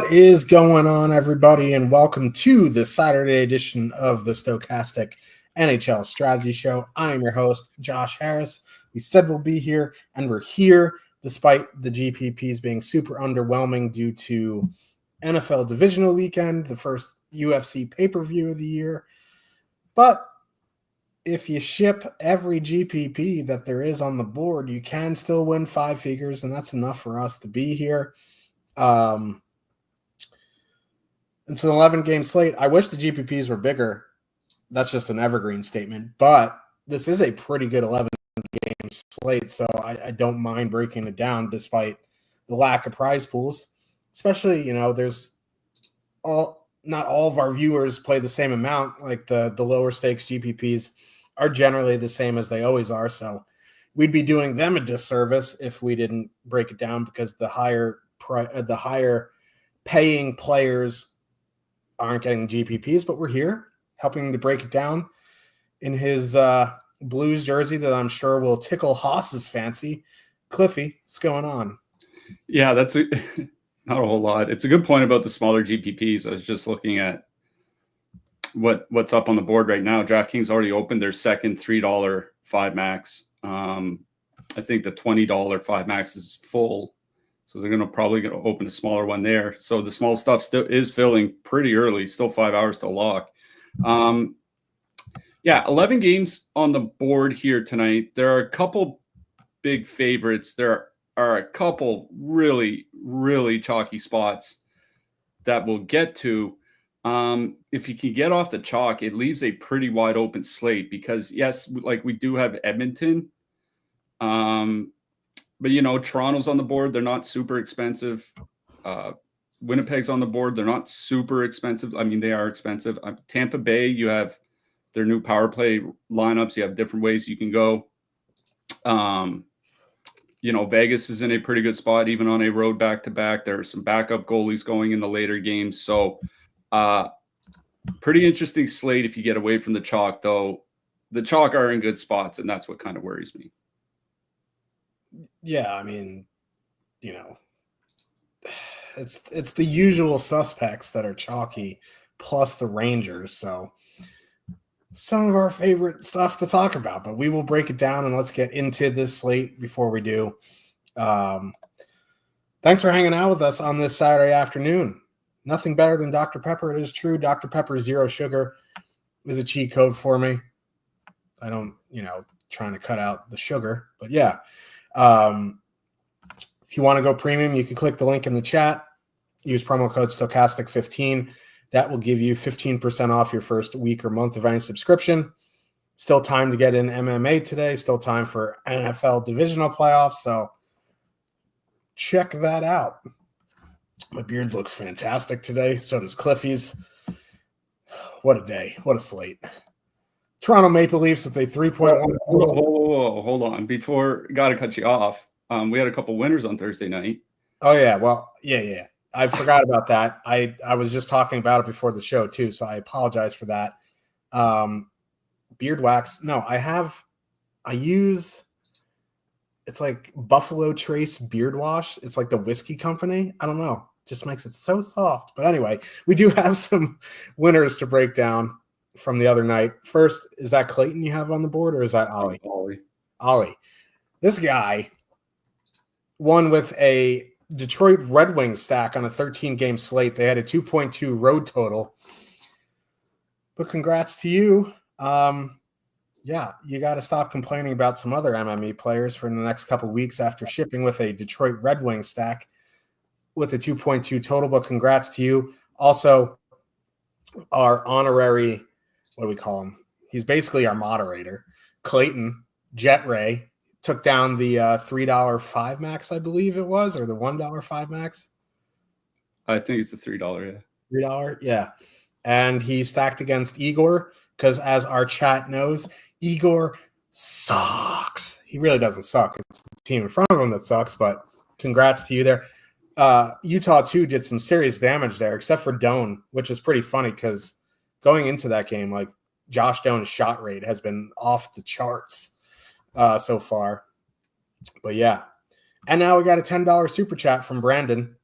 What is going on, everybody, and welcome to the Saturday edition of the Stochastic NHL Strategy Show. I am your host, Josh Harris. We said we'll be here, and we're here despite the GPPs being super underwhelming due to NFL Divisional Weekend, the first UFC pay-per-view of the year. But if you ship every GPP that there is on the board, you can still win five figures, and that's enough for us to be here. It's an 11-game slate. I wish the GPPs were bigger. That's just an evergreen statement. But this is a pretty good 11-game slate, so I don't mind breaking it down despite the lack of prize pools. Especially, there's not all of our viewers play the same amount. Like the lower stakes GPPs are generally the same as they always are. So we'd be doing them a disservice if we didn't break it down, because the higher paying players aren't getting GPPs, but we're here helping to break it down in his Blues jersey that I'm sure will tickle Haas's fancy. Cliffy, what's going on? Yeah, that's not a whole lot. It's a good point about the smaller GPPs. I was just looking at what's up on the board right now. DraftKings already opened their second $3 5 max. I think the $20 5 max is full. So they're probably going to open a smaller one there. So the small stuff still is filling pretty early, still 5 hours to lock. 11 games on the board here tonight. There are a couple big favorites. There are a couple really, really chalky spots that we'll get to. If you can get off the chalk, it leaves a pretty wide open slate because, yes, like we do have Edmonton. But, Toronto's on the board. They're not super expensive. Winnipeg's on the board. They're not super expensive. I mean, they are expensive. Tampa Bay, you have their new power play lineups. You have different ways you can go. Vegas is in a pretty good spot, even on a road back-to-back. There are some backup goalies going in the later games. So pretty interesting slate if you get away from the chalk, though. The chalk are in good spots, and that's what kind of worries me. Yeah, I mean, it's the usual suspects that are chalky, plus the Rangers. So some of our favorite stuff to talk about, but we will break it down and let's get into this slate before we do. Thanks for hanging out with us on this Saturday afternoon. Nothing better than Dr. Pepper. It is true. Dr. Pepper Zero Sugar is a cheat code for me. I don't, trying to cut out the sugar, but yeah. If you want to go premium, you can click the link in the chat. Use promo code Stochastic15. That will give you 15% off your first week or month of any subscription. Still time to get in MMA today. Still time for NFL divisional playoffs. So check that out. My beard looks fantastic today. So does Cliffy's. What a day. What a slate. Toronto Maple Leafs with a 3.1. Hold on. Got to cut you off. We had a couple winners on Thursday night. Oh, yeah. Well, yeah. I forgot about that. I was just talking about it before the show, too, so I apologize for that. Beard wax. No, it's like Buffalo Trace beard wash. It's like the whiskey company. I don't know. Just makes it so soft. But anyway, we do have some winners to break down from the other night. First, is that Clayton you have on the board, or is that Ollie? Ollie. This guy won with a Detroit Red Wings stack on a 13-game slate. They had a 2.2 road total. But congrats to you. You got to stop complaining about some other MME players for the next couple weeks after shipping with a Detroit Red Wings stack with a 2.2 total. But congrats to you. Also, our honorary, what do we call him? He's basically our moderator. Clayton, Jet Ray, took down the $3 5 max, I believe it was, or the $1 5 max. I think it's the $3, yeah. $3, yeah. And he stacked against Igor because, as our chat knows, Igor sucks. He really doesn't suck. It's the team in front of him that sucks, but congrats to you there. Utah, too, did some serious damage there, except for Doan, which is pretty funny because going into that game, like, Josh Doan's shot rate has been off the charts so far. But, yeah. And now we got a $10 super chat from Brandon.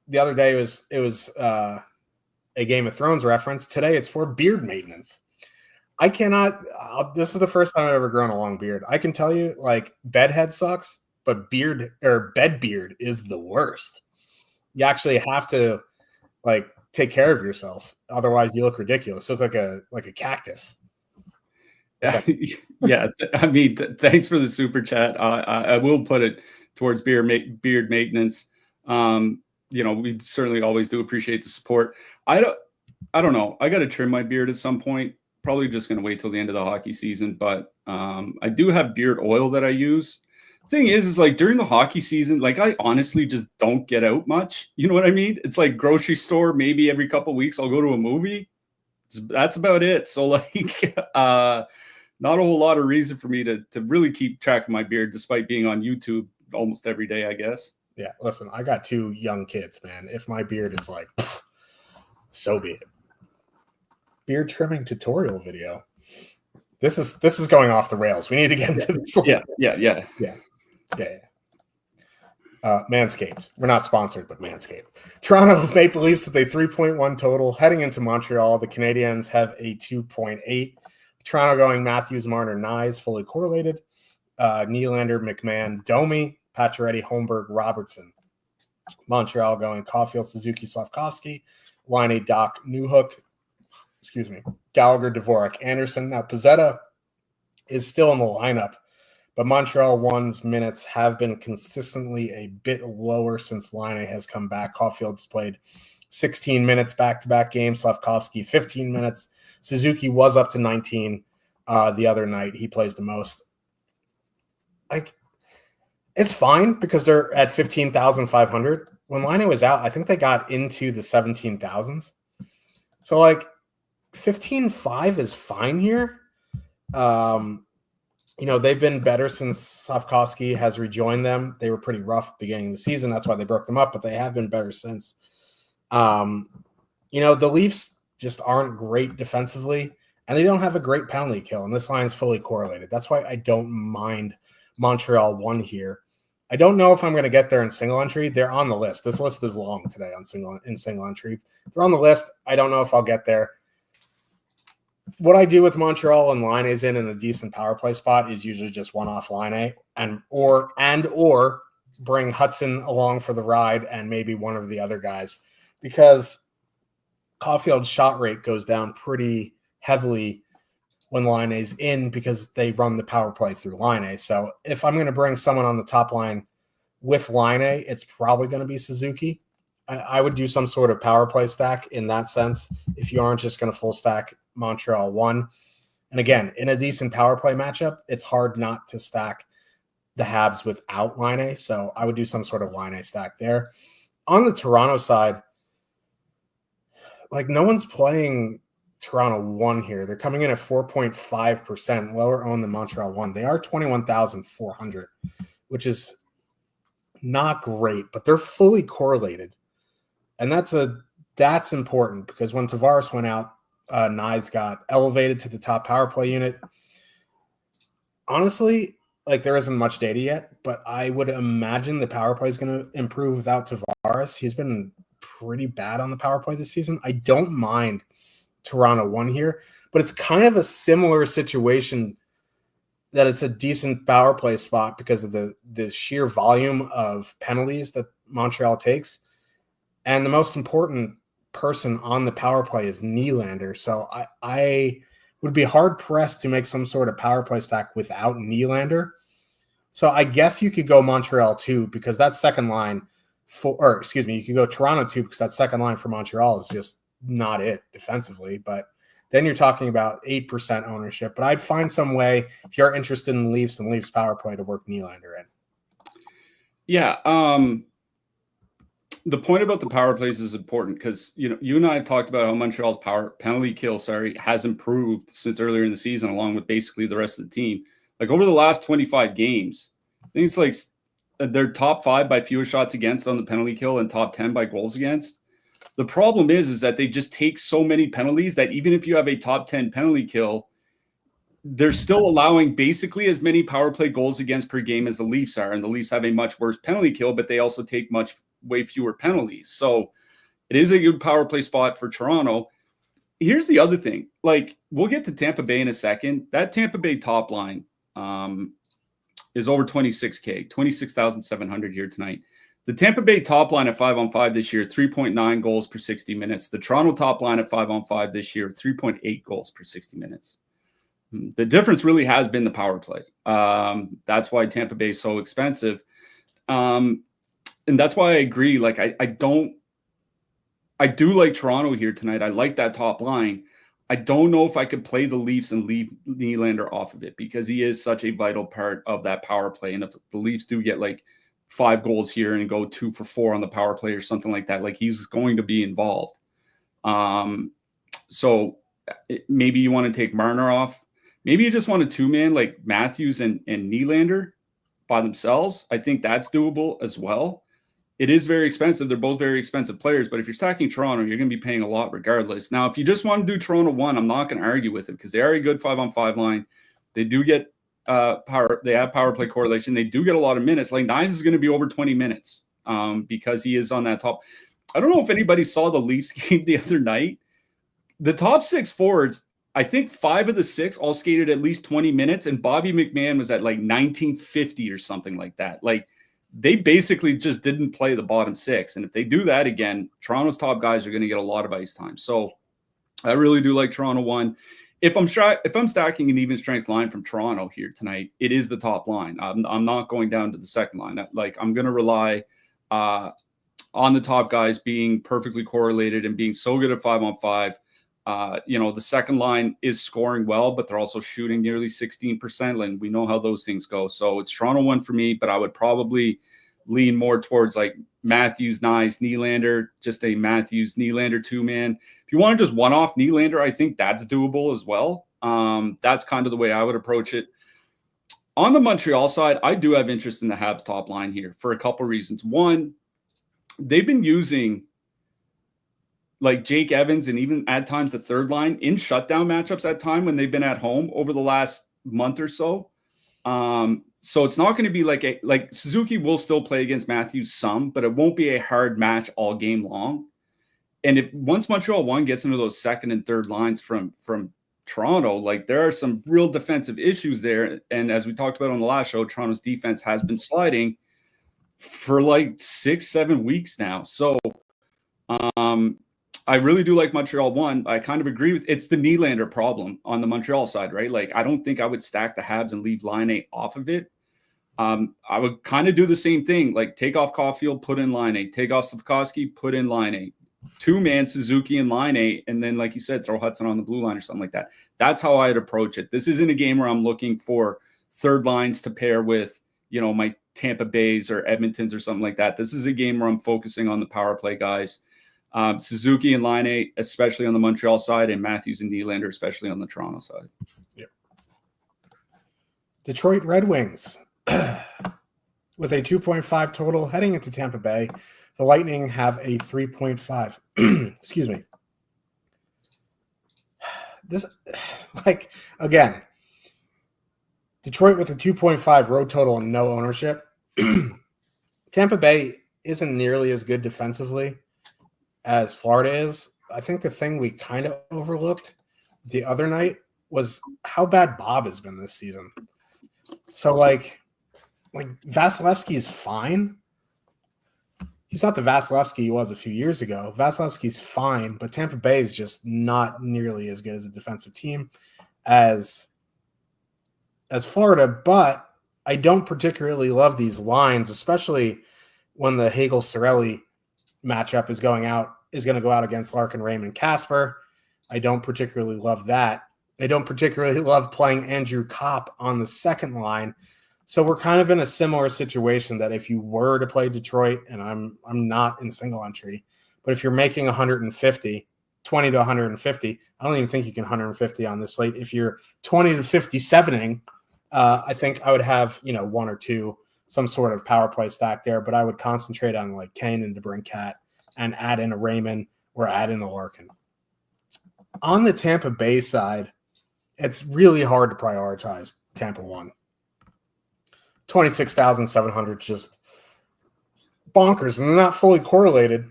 the other day it was a Game of Thrones reference. Today it's for beard maintenance. I cannot. This is the first time I've ever grown a long beard. I can tell you, like, bedhead sucks, but bed beard is the worst. You actually have to like take care of yourself, otherwise you look ridiculous. You look like a cactus. Okay. Yeah. I mean, thanks for the super chat. I will put it towards beard maintenance. We certainly always do appreciate the support. I don't know. I got to trim my beard at some point. Probably just going to wait till the end of the hockey season. But I do have beard oil that I use. Thing is like during the hockey season, like I honestly just don't get out much. You know what I mean? It's like grocery store, maybe every couple of weeks I'll go to a movie. That's about it. So like, not a whole lot of reason for me to really keep track of my beard, despite being on YouTube almost every day, I guess. Yeah, listen, I got 2 young kids, man. If my beard is like, so be it. Beard trimming tutorial video. This is going off the rails. We need to get into this. Yeah. Manscaped. We're not sponsored, but Manscaped. Toronto Maple Leafs with a 3.1 total. Heading into Montreal, the Canadiens have a 2.8. Toronto going Matthews, Marner, Nyes, fully correlated. Nylander, McMahon, Domi, Pacioretty, Holmberg, Robertson. Montreal going Caulfield, Suzuki, Slavkovsky, Laine, Doc, Newhook, Gallagher, Dvorak, Anderson. Now, Pizzetta is still in the lineup, but Montreal one's minutes have been consistently a bit lower since Laine has come back. Caulfield's played 16 minutes back-to-back games. Slavkovsky, 15 minutes. Suzuki was up to 19 the other night. He plays the most. Like, it's fine because they're at 15,500. When Laine was out, I think they got into the 17,000s. So, like, 15.5 is fine here. They've been better since Slavkovsky has rejoined them. They were pretty rough beginning of the season. That's why they broke them up, but they have been better since. The Leafs just aren't great defensively, and they don't have a great penalty kill, and this line is fully correlated. That's why I don't mind Montreal 1 here. I don't know if I'm going to get there in single entry. They're on the list. This list is long today in single entry. They're on the list. I don't know if I'll get there. What I do with Montreal and Laine is in a decent power play spot is usually just one-off Laine or bring Hudson along for the ride and maybe one of the other guys, because Caulfield's shot rate goes down pretty heavily when Laine's in because they run the power play through Laine. So if I'm going to bring someone on the top line with Laine, it's probably going to be Suzuki. I would do some sort of power play stack in that sense if you aren't just going to full stack Montreal 1. And again, in a decent power play matchup, it's hard not to stack the Habs without Laine. So I would do some sort of Laine stack there. On the Toronto side, like, no one's playing Toronto 1 here. They're coming in at 4.5%, lower owned than Montreal 1. They are 21,400, which is not great, but they're fully correlated. And that's important because when Tavares went out, Nyes got elevated to the top power play unit. Honestly, like, there isn't much data yet, but I would imagine the power play is going to improve without Tavares. He's been pretty bad on the power play this season. I don't mind Toronto 1 here, but it's kind of a similar situation that it's a decent power play spot because of the sheer volume of penalties that Montreal takes. And the most important person on the power play is Nylander. So I would be hard pressed to make some sort of power play stack without Nylander. So I guess you could go Montreal 2 because that second line you could go Toronto 2 because that second line for Montreal is just not it defensively. But then you're talking about 8% ownership. But I'd find some way, if you're interested in Leafs and Leafs power play, to work Nylander in. Yeah. The point about the power plays is important because, you and I have talked about how Montreal's penalty kill has improved since earlier in the season, along with basically the rest of the team. Like, over the last 25 games, I think it's like they're top 5 by fewest shots against on the penalty kill and top 10 by goals against. The problem is that they just take so many penalties that even if you have a top 10 penalty kill, they're still allowing basically as many power play goals against per game as the Leafs are. And the Leafs have a much worse penalty kill, but they also take much way fewer penalties. So it is a good power play spot for Toronto. Here's the other thing. Like, we'll get to Tampa Bay in a second. That Tampa Bay top line is over 26K, 26,700 here tonight. The Tampa Bay top line at 5-on-5 this year, 3.9 goals per 60 minutes. The Toronto top line at 5-on-5 this year, 3.8 goals per 60 minutes. The difference really has been the power play. That's why Tampa Bay is so expensive. And that's why I agree. Like, I do like Toronto here tonight. I like that top line. I don't know if I could play the Leafs and leave Nylander off of it, because he is such a vital part of that power play. And if the Leafs do get like 5 goals here and go 2 for 4 on the power play or something like that, like, he's going to be involved. So maybe you want to take Marner off. Maybe you just want a 2-man like Matthews and Nylander by themselves. I think that's doable as well. It is very expensive. They're both very expensive players, but if you're stacking Toronto, you're going to be paying a lot regardless. Now, if you just want to do Toronto 1, I'm not going to argue with it, because they are a good 5-on-5 line. They do get power. They have power play correlation. They do get a lot of minutes. Like, Nyes is going to be over 20 minutes because he is on that top. I don't know if anybody saw the Leafs game the other night. The top 6 forwards, I think 5 of the 6 all skated at least 20 minutes, and Bobby McMahon was at like 1950 or something like that. Like, they basically just didn't play the bottom 6. And if they do that again, Toronto's top guys are going to get a lot of ice time. So I really do like Toronto 1. If I'm stacking an even strength line from Toronto here tonight, it is the top line. I'm not going down to the second line. Like, I'm going to rely on the top guys being perfectly correlated and being so good at 5-on-5. The second line is scoring well, but they're also shooting nearly 16%. And we know how those things go. So it's Toronto 1 for me, but I would probably lean more towards like Matthews, Nyes, Nylander, just a Matthews, Nylander 2-man. If you want to just one-off Nylander, I think that's doable as well. That's kind of the way I would approach it. On the Montreal side, I do have interest in the Habs top line here for a couple reasons. One, they've been using like Jake Evans and even at times the third line in shutdown matchups at time when they've been at home over the last month or so. So it's not going to be like Suzuki will still play against Matthews some, but it won't be a hard match all game long. And if once Montreal 1 gets into those second and third lines from Toronto, like, there are some real defensive issues there. And as we talked about on the last show, Toronto's defense has been sliding for like 6-7 weeks now. So I really do like Montreal 1. I kind of agree with it's the Nylander problem on the Montreal side, right? Like, I don't think I would stack the Habs and leave Laine off of it. I would kind of do the same thing, like take off Caulfield, put in Laine, take off Slafkovsky, put in Laine, 2-man Suzuki and Laine, and then, like you said, throw Hudson on the blue line or something like that. That's how I'd approach it. This isn't a game where I'm looking for third lines to pair with, my Tampa Bays or Edmontons or something like that. This is a game where I'm focusing on the power play guys. Suzuki and Laine, especially on the Montreal side, and Matthews and Nylander, especially on the Toronto side. Yeah. Detroit Red Wings with a 2.5 total heading into Tampa Bay. The Lightning have a 3.5. Excuse me. This, like, again, Detroit with a 2.5 road total and no ownership. Tampa Bay isn't nearly as good defensively as Florida is. I think the thing we kind of overlooked the other night was how bad Bob has been this season. So, like Vasilevsky is fine. He's not the Vasilevsky he was a few years ago. Vasilevsky's fine, but Tampa Bay is just not nearly as good as a defensive team as Florida. But I don't particularly love these lines, especially when the Hagel-Cirelli matchup is going to go out against Larkin, Raymond, Casper. I don't particularly love that. I don't particularly love playing Andrew Kopp on the second line. So we're kind of in a similar situation that if you were to play Detroit, and I'm not in single entry, but if you're making 150, 20 to 150, I don't even think you can 150 on this slate. If you're 20 to 57ing, I think I would have, 1 or 2, some sort of power play stack there, but I would concentrate on like Kane and DeBrincat and add in a Raymond or add in a Larkin. On the Tampa Bay side, it's really hard to prioritize Tampa 1. 26,700 just bonkers, and they're not fully correlated.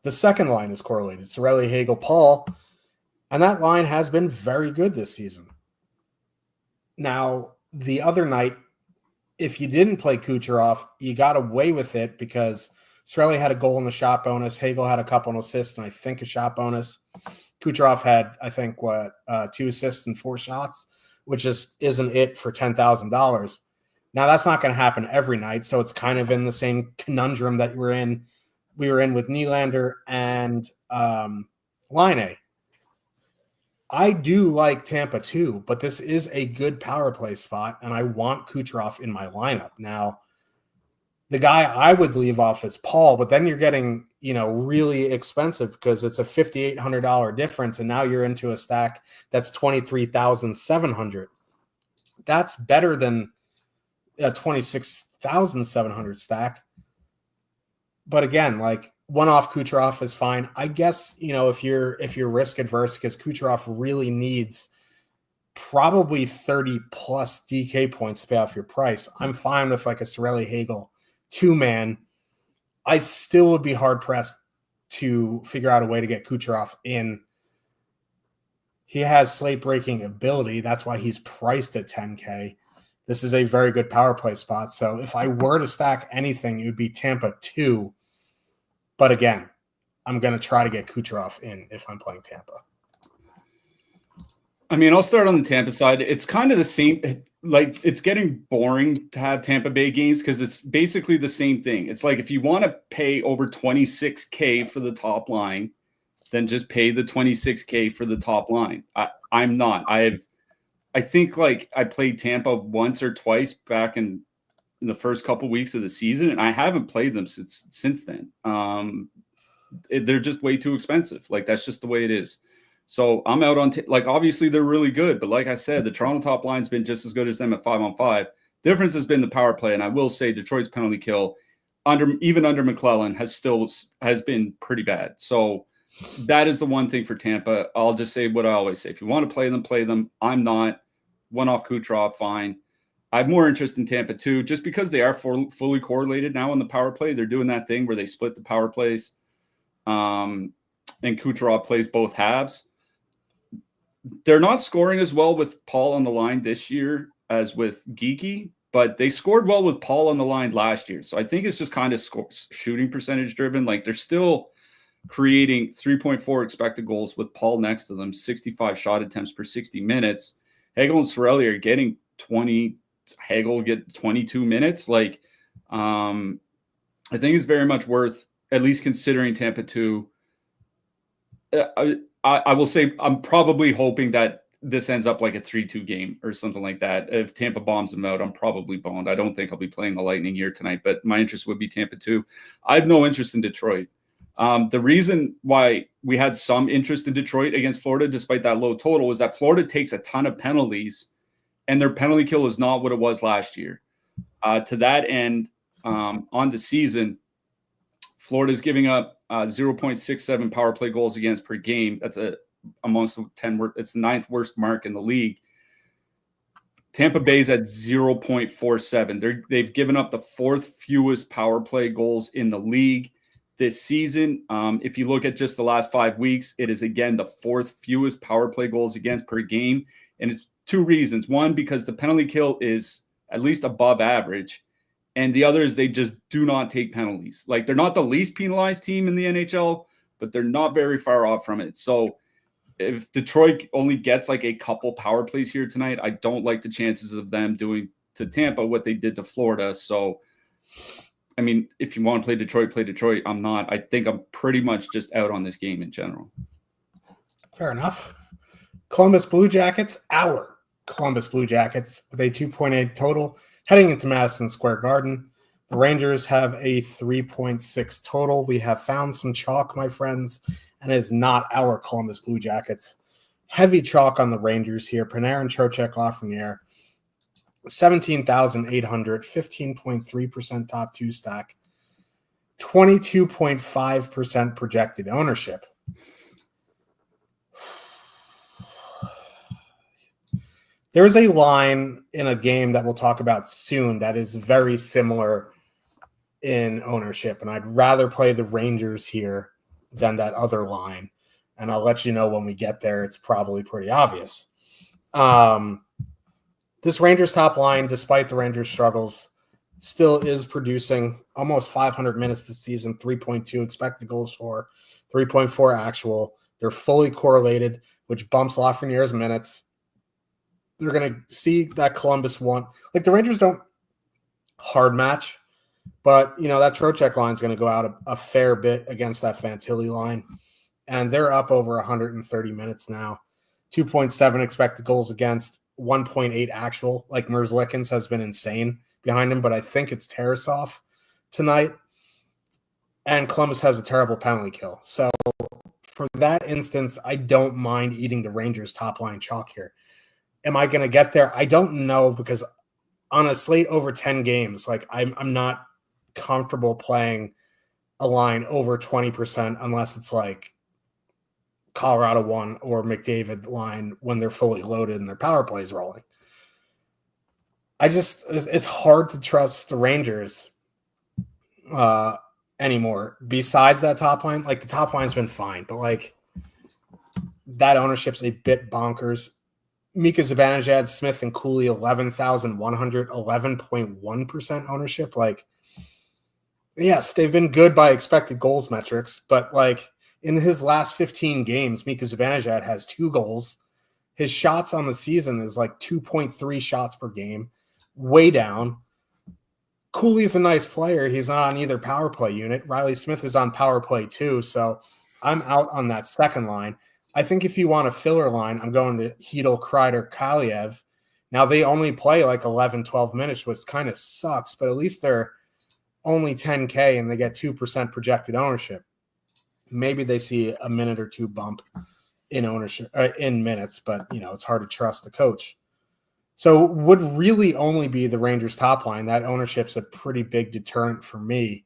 The second line is correlated. Cirelli, Hagel, Paul, and that line has been very good this season. Now, the other night, if you didn't play Kucherov, you got away with it because Cirelli had a goal in the shot bonus. Hagel had a couple of assists and I think a shot bonus. Kucherov had, I think, 2 assists and 4 shots, which isn't it for $10,000. Now, that's not going to happen every night, so it's kind of in the same conundrum that we were in with Nylander and Line. I do like Tampa too, but this is a good power play spot, and I want Kucherov in my lineup. Now, the guy I would leave off is Paul, but then you're getting, really expensive because it's a $5,800 difference, and now you're into a stack that's $23,700. That's better than a $26,700 stack. But again, like one-off Kucherov is fine. I guess, if you're risk adverse, because Kucherov really needs probably 30 plus DK points to pay off your price, I'm fine with like a Cirelli Hagel 2-man. I still would be hard pressed to figure out a way to get Kucherov in. He has slate breaking ability. That's why he's priced at 10K. This is a very good power play spot. So if I were to stack anything, it would be Tampa 2. But again, I'm going to try to get Kucherov in if I'm playing Tampa. I mean, I'll start on the Tampa side. It's kind of the same. Like, it's getting boring to have Tampa Bay games because it's basically the same thing. It's like if you want to pay over 26K for the top line, then just pay the 26K for the top line. I'm not. I think like I played Tampa once or twice back in the first couple weeks of the season, and I haven't played them since then. They're just way too expensive. Like, that's just the way it is. So I'm out on obviously they're really good, but like I said, the Toronto top line's been just as good as them at 5-on-5. Difference has been the power play, and I will say Detroit's penalty kill even under McClellan has been pretty bad. So that is the one thing for Tampa. I'll just say what I always say: if you want to play them, play them. I'm not. One off Kucherov, fine. I have more interest in Tampa too, just because they are fully correlated now in the power play. They're doing that thing where they split the power plays, and Kucherov plays both halves. They're not scoring as well with Paul on the line this year as with Geeky, but they scored well with Paul on the line last year. So I think it's just kind of shooting percentage driven. Like, they're still creating 3.4 expected goals with Paul next to them, 65 shot attempts per 60 minutes. Hagel and Cirelli are getting 20. Hagel will get 22 minutes. Like, I think it's very much worth at least considering Tampa 2. I will say I'm probably hoping that this ends up like a 3-2 game or something like that. If Tampa bombs them out, I'm probably boned. I don't think I'll be playing the Lightning here tonight, but my interest would be Tampa 2. I have no interest in Detroit. The reason why we had some interest in Detroit against Florida, despite that low total, was that Florida takes a ton of penalties, and their penalty kill is not what it was last year. To that end, on the season, Florida's giving up 0.67 power play goals against per game. That's amongst the 10. It's the 9th worst mark in the league. Tampa Bay's at 0.47. They've given up the 4th fewest power play goals in the league this season. If you look at just the last 5 weeks, it is again the 4th fewest power play goals against per game. And it's 2 reasons. One, because the penalty kill is at least above average. And the other is they just do not take penalties. Like, they're not the least penalized team in the NHL, but they're not very far off from it. So if Detroit only gets like a couple power plays here tonight, I don't like the chances of them doing to Tampa what they did to Florida. So, I mean, if you want to play Detroit, play Detroit. I'm not. I think I'm pretty much just out on this game in general. Fair enough. Columbus Blue Jackets, our Columbus Blue Jackets, with a 2.8 total, heading into Madison Square Garden. The Rangers have a 3.6 total. We have found some chalk, my friends, and it is not our Columbus Blue Jackets. Heavy chalk on the Rangers here. Panarin, Trocheck, Lafreniere, 17,800, 15.3% top 2 stack, 22.5% projected ownership. There is a line in a game that we'll talk about soon that is very similar in ownership, and I'd rather play the Rangers here than that other line. And I'll let you know when we get there. It's probably pretty obvious. This Rangers top line, despite the Rangers' struggles, still is producing almost 500 minutes this season, 3.2 expected goals for, 3.4 actual. They're fully correlated, which bumps Lafreniere's minutes. They're going to see that Columbus won. Like, the Rangers don't hard match, but, that Trocheck line is going to go out a fair bit against that Fantilli line. And they're up over 130 minutes now. 2.7 expected goals against, 1.8 actual. Like, Merzlikins has been insane behind him, but I think it's Tarasov tonight. And Columbus has a terrible penalty kill. So for that instance, I don't mind eating the Rangers top line chalk here. Am I going to get there? I don't know, because on a slate over 10 games, like, I'm not comfortable playing a line over 20% unless it's like Colorado 1 or McDavid line when they're fully loaded and their power play is rolling. It's hard to trust the Rangers anymore. Besides that top line, like, the top line's been fine, but like, that ownership's a bit bonkers. Mika Zibanejad, Smith, and Cooley, 11,100, 11.1% ownership. Like, yes, they've been good by expected goals metrics, but like, in his last 15 games, Mika Zibanejad has 2 goals. His shots on the season is like 2.3 shots per game, way down. Cooley's a nice player. He's not on either power play unit. Riley Smith is on power play too, so I'm out on that second line. I think if you want a filler line, I'm going to Hedl, Kreider, Kaliev. Now, they only play like 11, 12 minutes, which kind of sucks, but at least they're only 10K and they get 2% projected ownership. Maybe they see a minute or two bump in ownership in minutes, but it's hard to trust the coach. So would really only be the Rangers top line. That ownership's a pretty big deterrent for me.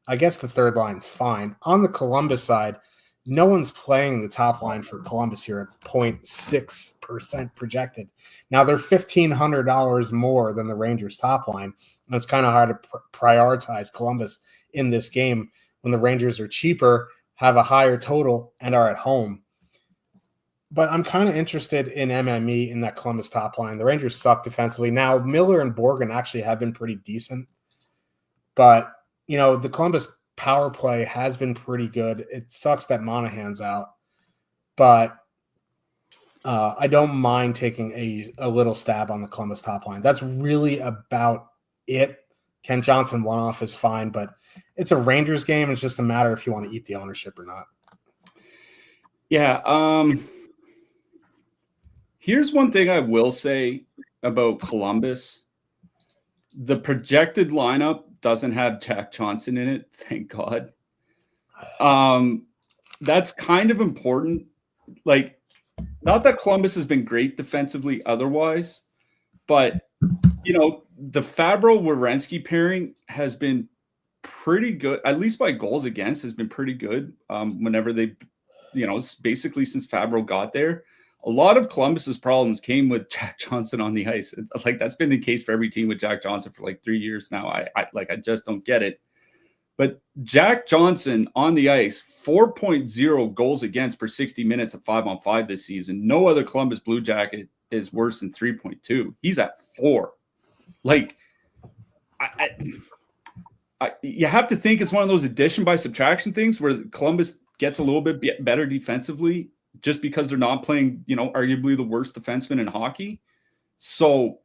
I guess the third line's fine. On the Columbus side, no one's playing the top line for Columbus here at 0.6% projected. Now, they're $1,500 more than the Rangers top line. And it's kind of hard to prioritize Columbus in this game when the Rangers are cheaper, have a higher total, and are at home. But I'm kind of interested in MME in that Columbus top line. The Rangers suck defensively. Now, Miller and Borgen actually have been pretty decent. But, the Columbus power play has been pretty good. It sucks that Monahan's out. But I don't mind taking a little stab on the Columbus top line. That's really about it. Ken Johnson one-off is fine, but it's a Rangers game. It's just a matter if you want to eat the ownership or not. Yeah. Here's one thing I will say about Columbus. The projected lineup doesn't have Jack Johnson in it. Thank God. That's kind of important. Like, not that Columbus has been great defensively otherwise, but the Fabro-Werenski pairing has been pretty good, at least by goals against, has been pretty good whenever they, basically since Fabro got there. A lot of Columbus's problems came with Jack Johnson on the ice. Like, that's been the case for every team with Jack Johnson for like 3 years now. I just don't get it. But Jack Johnson on the ice, 4.0 goals against per 60 minutes at 5-on-5 this season. No other Columbus Blue Jacket is worse than 3.2. He's at 4. Like, you have to think it's one of those addition by subtraction things where Columbus gets a little bit better defensively just because they're not playing, arguably the worst defenseman in hockey. So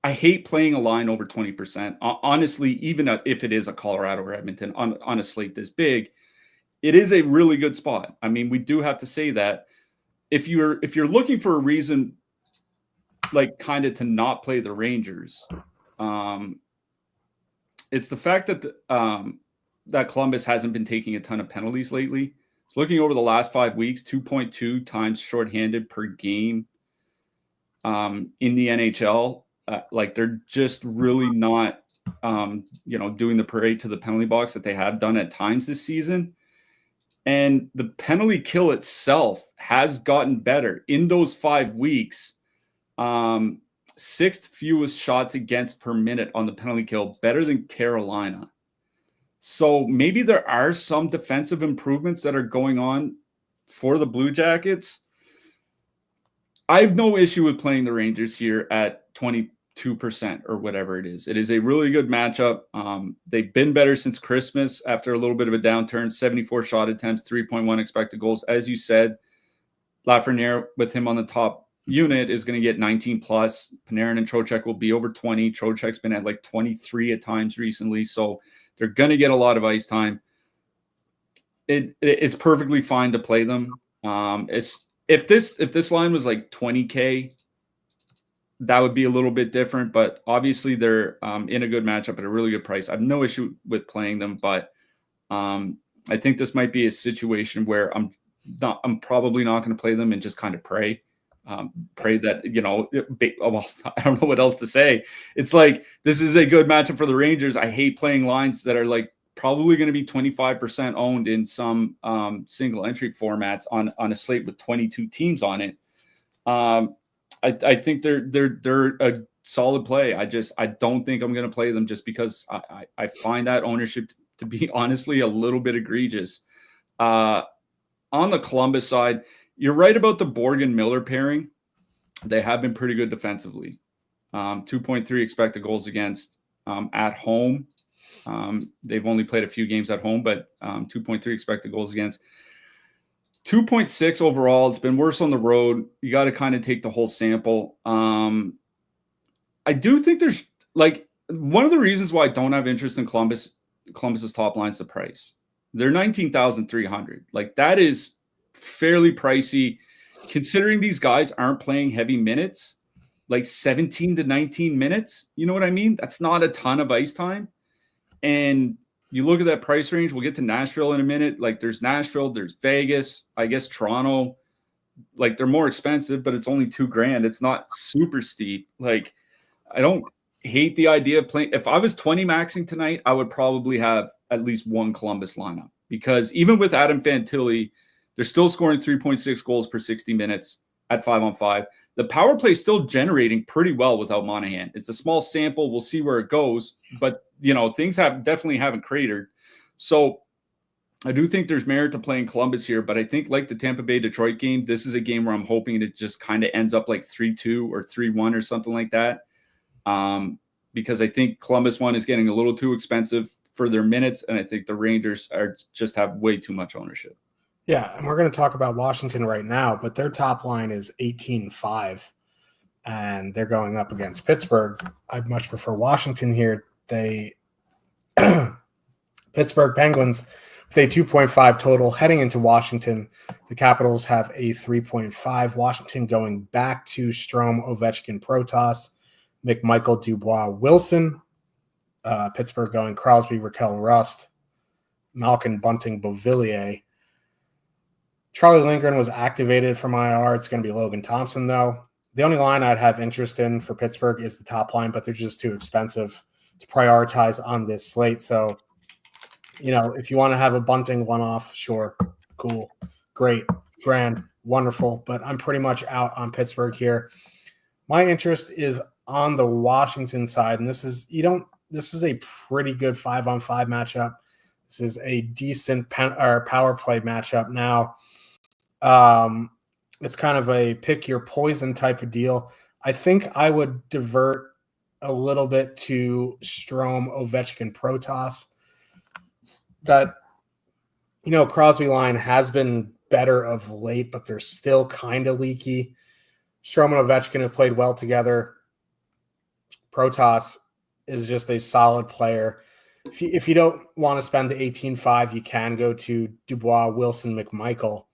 I hate playing a line over 20%. Honestly, even if it is a Colorado or Edmonton on a slate this big, it is a really good spot. I mean, we do have to say that if you're looking for a reason, like, kind of to not play the Rangers, it's the fact that that Columbus hasn't been taking a ton of penalties lately. So looking over the last 5 weeks, 2.2 times shorthanded per game in the NHL. Like, they're just really not, doing the parade to the penalty box that they have done at times this season. And the penalty kill itself has gotten better in those 5 weeks. sixth fewest shots against per minute on the penalty kill, better than Carolina. So maybe there are some defensive improvements that are going on for the Blue Jackets. I have no issue with playing the Rangers here at 22% or whatever it is. It is a really good matchup. They've been better since Christmas after a little bit of a downturn, 74 shot attempts, 3.1 expected goals. As you said, Lafreniere with him on the top unit is going to get 19 plus. Panarin and Trocheck will be over 20. Trocheck's been at like 23 at times recently. So they're going to get a lot of ice time. It's perfectly fine to play them. If this line was like 20K, that would be a little bit different. But obviously they're in a good matchup at a really good price. I have no issue with playing them, but I think this might be a situation where I'm probably not going to play them and just kind of pray that, I don't know what else to say. It's like, this is a good matchup for the Rangers. I hate playing lines that are like probably going to be 25% owned in some single entry formats on a slate with 22 teams on it. I think they're a solid play. I don't think I'm going to play them just because I find that ownership to be honestly a little bit egregious. On the Columbus side, you're right about the Borgen-Miller pairing. They have been pretty good defensively. 2.3 expected goals against at home. They've only played a few games at home, but 2.3 expected goals against. 2.6 overall. It's been worse on the road. You got to kind of take the whole sample. I do think there's like one of the reasons why I don't have interest in Columbus's top line's the price. They're 19,300. Like that is fairly pricey considering these guys aren't playing heavy minutes, like 17 to 19 minutes. You know what I mean? That's not a ton of ice time. And you look at that price range, we'll get to Nashville in a minute. Like there's Nashville, there's Vegas, I guess Toronto, like they're more expensive, but it's only $2,000. It's not super steep. Like I don't hate the idea of playing. If I was 20 maxing tonight, I would probably have at least one Columbus lineup because even with Adam Fantilli, they're still scoring 3.6 goals per 60 minutes at 5-on-5. The power play is still generating pretty well without Monahan. It's a small sample. We'll see where it goes, but things definitely haven't cratered. So I do think there's merit to playing Columbus here, but I think like the Tampa Bay Detroit game, this is a game where I'm hoping it just kind of ends up like 3-2 or 3-1 or something like that. Because I think Columbus one is getting a little too expensive for their minutes, and I think the Rangers just have way too much ownership. Yeah, and we're going to talk about Washington right now, but their top line is 18-5, and they're going up against Pittsburgh. I'd much prefer Washington here. Pittsburgh Penguins with a 2.5 total heading into Washington. The Capitals have a 3.5. Washington going back to Strome, Ovechkin, Protas, McMichael, Dubois, Wilson. Pittsburgh going Crosby, Raquel, Rust, Malkin, Bunting, Beauvillier. Charlie Lindgren was activated from IR. It's going to be Logan Thompson, though. The only line I'd have interest in for Pittsburgh is the top line, but they're just too expensive to prioritize on this slate. So, if you want to have a Bunting one-off, sure, cool, great, grand, wonderful. But I'm pretty much out on Pittsburgh here. My interest is on the Washington side, and this is a pretty good 5-on-5 matchup. This is a decent power play matchup. Now, it's kind of a pick your poison type of deal. I think I would divert a little bit to Strome, Ovechkin, Protas. That, Crosby line has been better of late, but they're still kind of leaky. Strome and Ovechkin have played well together. Protas is just a solid player. If you don't want to spend the 18.5, you can go to Dubois, Wilson, McMichael.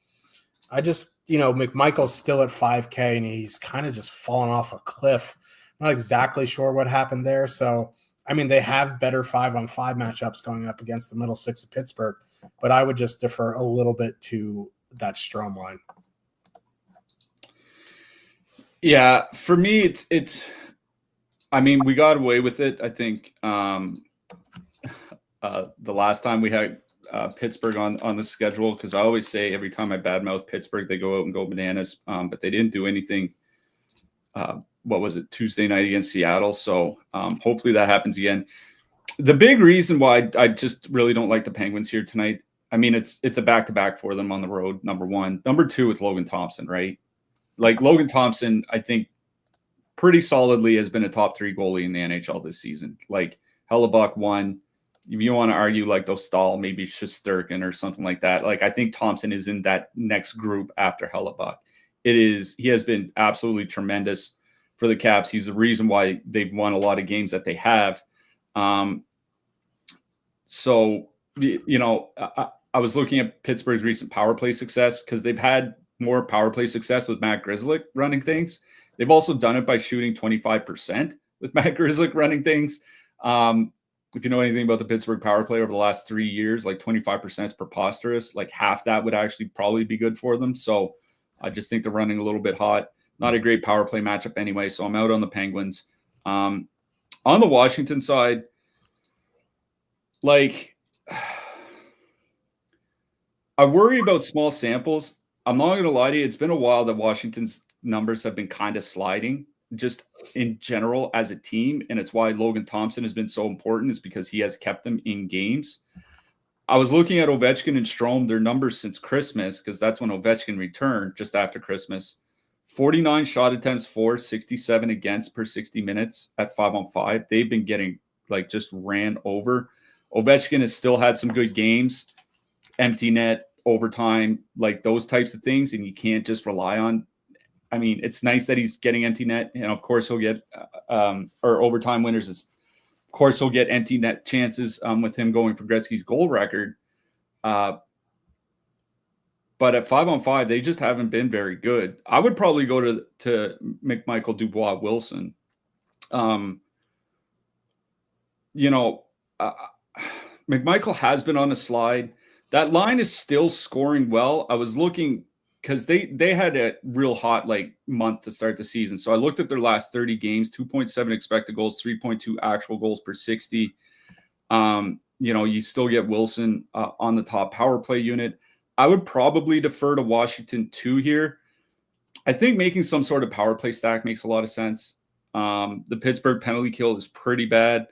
McMichael's still at 5K, and he's kind of just fallen off a cliff. I'm not exactly sure what happened there. So, they have better 5-on-5 matchups going up against the middle six of Pittsburgh, but I would just defer a little bit to that Strome line. Yeah, for me, it's. We got away with it. I think the last time we had Pittsburgh on the schedule, because I always say every time I badmouth Pittsburgh, they go out and go bananas, but they didn't do anything what was it, Tuesday night against Seattle. So hopefully that happens again. The big reason why I just really don't like the Penguins here tonight, I mean, it's a back-to-back for them on the road, number one. Number two is Logan Thompson, right? Like Logan Thompson, I think pretty solidly has been a top 3 goalie in the NHL this season. Like Hellebuck won. If you want to argue like Dostal, maybe Shesterkin or something like that. Like I think Thompson is in that next group after Hellebuck. He has been absolutely tremendous for the Caps. He's the reason why they've won a lot of games that they have. So, you know, I was looking at Pittsburgh's recent power play success because they've had more power play success with Matt Grzelcyk running things. They've also done it by shooting 25% with Matt Grzelcyk running things. If you know anything about the Pittsburgh power play over the last 3 years, like 25% is preposterous. Like half that would actually probably be good for them. So I just think they're running a little bit hot. Not a great power play matchup anyway. So I'm out on the Penguins. On the Washington side, like I worry about small samples. I'm not going to lie to you. It's been a while that Washington's numbers have been kind of sliding just in general as a team. And it's why Logan Thompson has been so important, is because he has kept them in games. I was looking at Ovechkin and Strome, their numbers since Christmas, because that's when Ovechkin returned just after Christmas. 49 shot attempts for, 67 against per 60 minutes at 5-on-5. They've been getting like just ran over. Ovechkin has still had some good games, empty net, overtime, like those types of things. And you can't just rely on, I mean, it's nice that he's getting empty net. And of course he'll get, or overtime winners. Of course he'll get empty net chances with him going for Gretzky's goal record. But at 5-on-5, they just haven't been very good. I would probably go to McMichael, Dubois, Wilson. You know, McMichael has been on a slide. That line is still scoring well. I was looking because they had a real hot like month to start the season. So I looked at their last 30 games, 2.7 expected goals, 3.2 actual goals per 60. You know, you still get Wilson on the top power play unit. I would probably defer to Washington 2 here. I think making some sort of power play stack makes a lot of sense. The Pittsburgh penalty kill is pretty bad.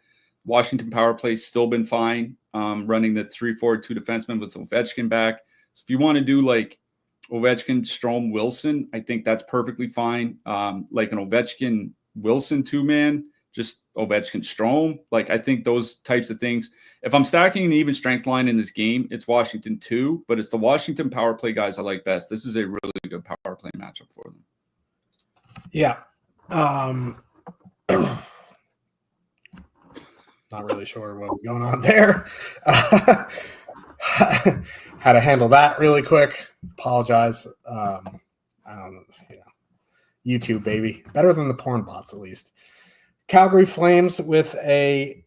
Washington power play's still been fine, running the 3-4-2 defenseman with Ovechkin back. So if you want to do like Ovechkin, Strome, Wilson, I think that's perfectly fine. Like an Ovechkin, Wilson 2-man, just Ovechkin, Strome. Like I think those types of things. If I'm stacking an even strength line in this game, it's Washington 2, but it's the Washington power play guys I like best. This is a really good power play matchup for them. Yeah. Not really sure what was going on there. How to handle that really quick. Apologize. I don't know. You know, YouTube, baby. Better than the porn bots, at least. Calgary Flames with a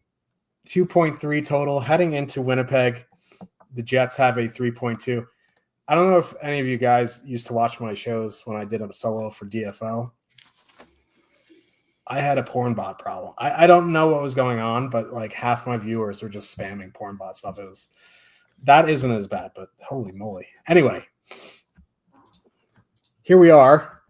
2.3 total heading into Winnipeg. The Jets have a 3.2. I don't know if any of you guys used to watch my shows when I did them solo for DFO. I had a porn bot problem. I don't know what was going on, but like half my viewers were just spamming porn bot stuff. That isn't as bad, but holy moly. Anyway, here we are.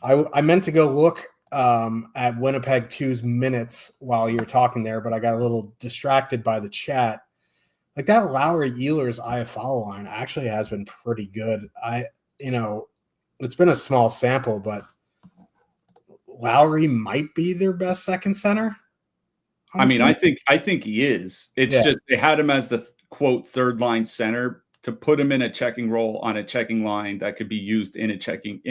I meant to go look at Winnipeg 2's minutes while you were talking there, but I got a little distracted by the chat. Like that Lowry Ehlers IFL line actually has been pretty good. It's been a small sample, but Lowry might be their best second center. Honestly. I mean, I think he is. It's just they had him as the quote third line center to put him in a checking role on a checking line that could be used in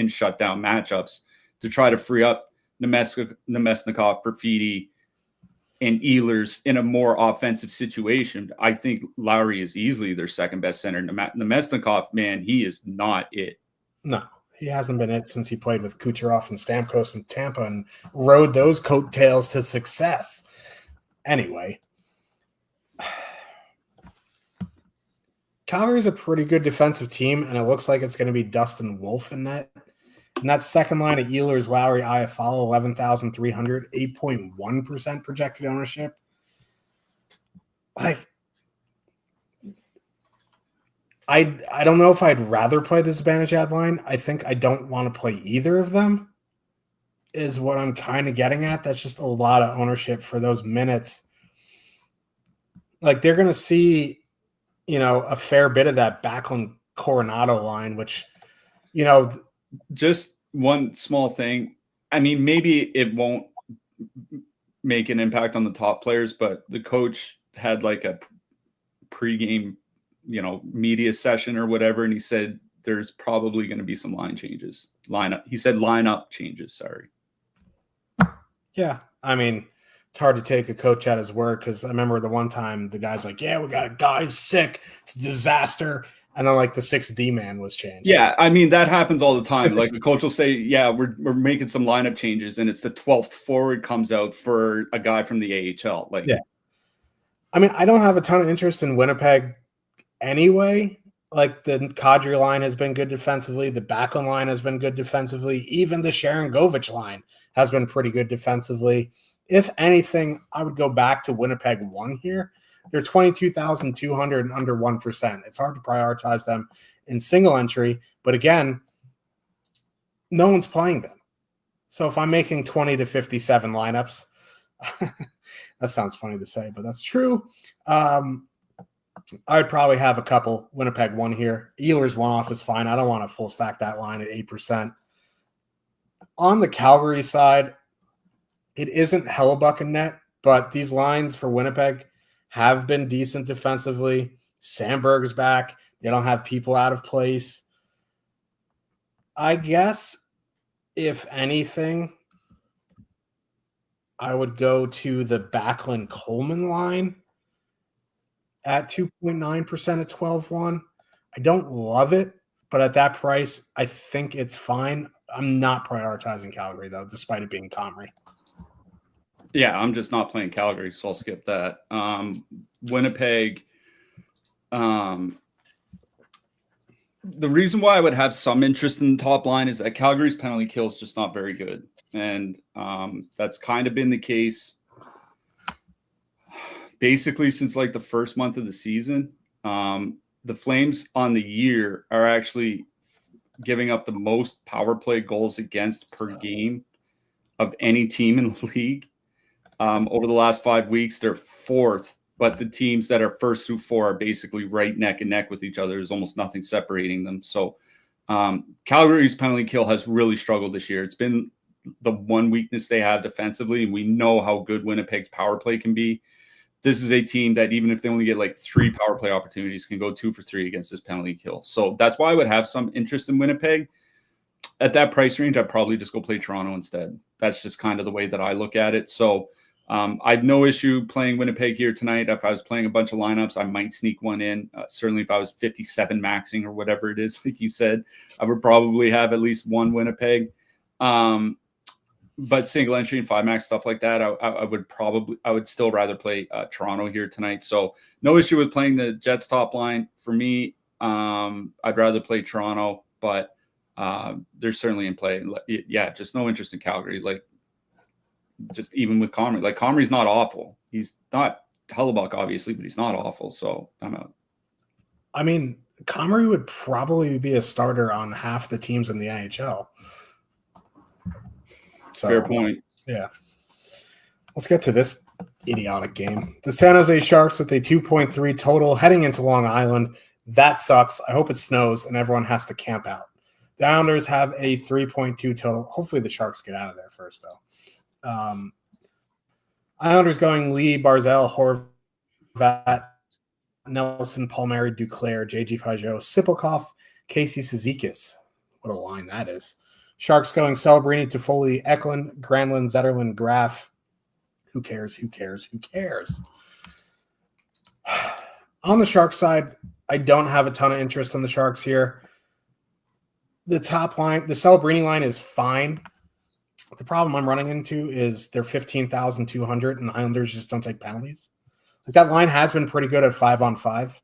shutdown matchups to try to free up Nemesnikov, Perfidi, and Ehlers in a more offensive situation. I think Lowry is easily their second best center. Nemesnikov, man, he is not it. No. He hasn't been it since he played with Kucherov and Stamkos in Tampa and rode those coattails to success. Anyway, Calgary's a pretty good defensive team, and it looks like it's going to be Dustin Wolf in net. And that second line of Ehlers, Lowry, IFL, 11,300, 8.1% projected ownership. Like, I don't know if I'd rather play the Zibanejad line. I think I don't want to play either of them. is what I'm kind of getting at. That's just a lot of ownership for those minutes. Like they're going to see, a fair bit of that Backlund Coronado line, which, just one small thing. I mean, maybe it won't make an impact on the top players, but the coach had like a pregame, media session or whatever. And he said, there's probably going to be some He said lineup changes. Sorry. Yeah. I mean, it's hard to take a coach at his word because I remember the one time the guy's like, yeah, we got a guy sick. It's a disaster. And then like the 6th D man was changed. Yeah. I mean, that happens all the time. Like the coach will say, yeah, we're making some lineup changes. And it's the 12th forward comes out for a guy from the AHL. Like, yeah. I mean, I don't have a ton of interest in Winnipeg anyway. Like the Kadri line has been good defensively. The Backlund line has been good defensively. Even the Sharon Govich line has been pretty good defensively. If anything, I would go back to Winnipeg 1 here. They're 22,200 and under 1%. It's hard to prioritize them in single entry. But again, no one's playing them. So if I'm making 20 to 57 lineups, that sounds funny to say, but that's true. I'd probably have a couple Winnipeg 1 here. Ehlers 1 off is fine. I don't want to full stack that line at 8%. On the Calgary side, it isn't Hellebuck and net, but these lines for Winnipeg have been decent defensively. Sandberg's back. They don't have people out of place. I guess, if anything, I would go to the Backlund Coleman line at 2.9% at 12-1. I don't love it, but at that price, I think it's fine. I'm not prioritizing Calgary, though, despite it being Comrie. Yeah, I'm just not playing Calgary, so I'll skip that. Winnipeg, the reason why I would have some interest in the top line is that Calgary's penalty kill is just not very good. And that's kind of been the case basically since like the first month of the season. The Flames on the year are actually giving up the most power play goals against per game of any team in the league. Over the last 5 weeks, they're 4th, but the teams that are 1st through 4 are basically right neck and neck with each other. There's almost nothing separating them. So Calgary's penalty kill has really struggled this year. It's been the one weakness they have defensively, and we know how good Winnipeg's power play can be. This is a team that even if they only get like 3 power play opportunities, can go 2 for 3 against this penalty kill. So that's why I would have some interest in Winnipeg. At that price range, I'd probably just go play Toronto instead. That's just kind of the way that I look at it. So I have no issue playing Winnipeg here tonight. If I was playing a bunch of lineups, I might sneak one in. Certainly if I was 57 maxing or whatever it is, like you said, I would probably have at least one Winnipeg. But single entry and 5 max, stuff like that, I would still rather play Toronto here tonight. So no issue with playing the Jets top line. For me, I'd rather play Toronto, but they're certainly in play. Yeah, just no interest in Calgary. Like, just even with Comrie, like Comrie's not awful. He's not Hellebuck, obviously, but he's not awful. So I'm out. I mean, Comrie would probably be a starter on half the teams in the NHL. So, fair point. Yeah. Let's get to this idiotic game. The San Jose Sharks with a 2.3 total heading into Long Island. That sucks. I hope it snows and everyone has to camp out. The Islanders have a 3.2 total. Hopefully the Sharks get out of there first, though. Islanders going Lee, Barzell, Horvat, Nelson, Palmieri, Duclair, JG Pajot, Sipelkoff, Casey Cizikas. What a line that is. Sharks going Celebrini, Toffoli, Eklund, Granlund, Zetterlund, Graf. Who cares? Who cares? Who cares? On the Sharks side, I don't have a ton of interest in the Sharks here. The top line, the Celebrini line is fine. The problem I'm running into is they're 15,200 and Islanders just don't take penalties. Like that line has been pretty good at 5-on-5.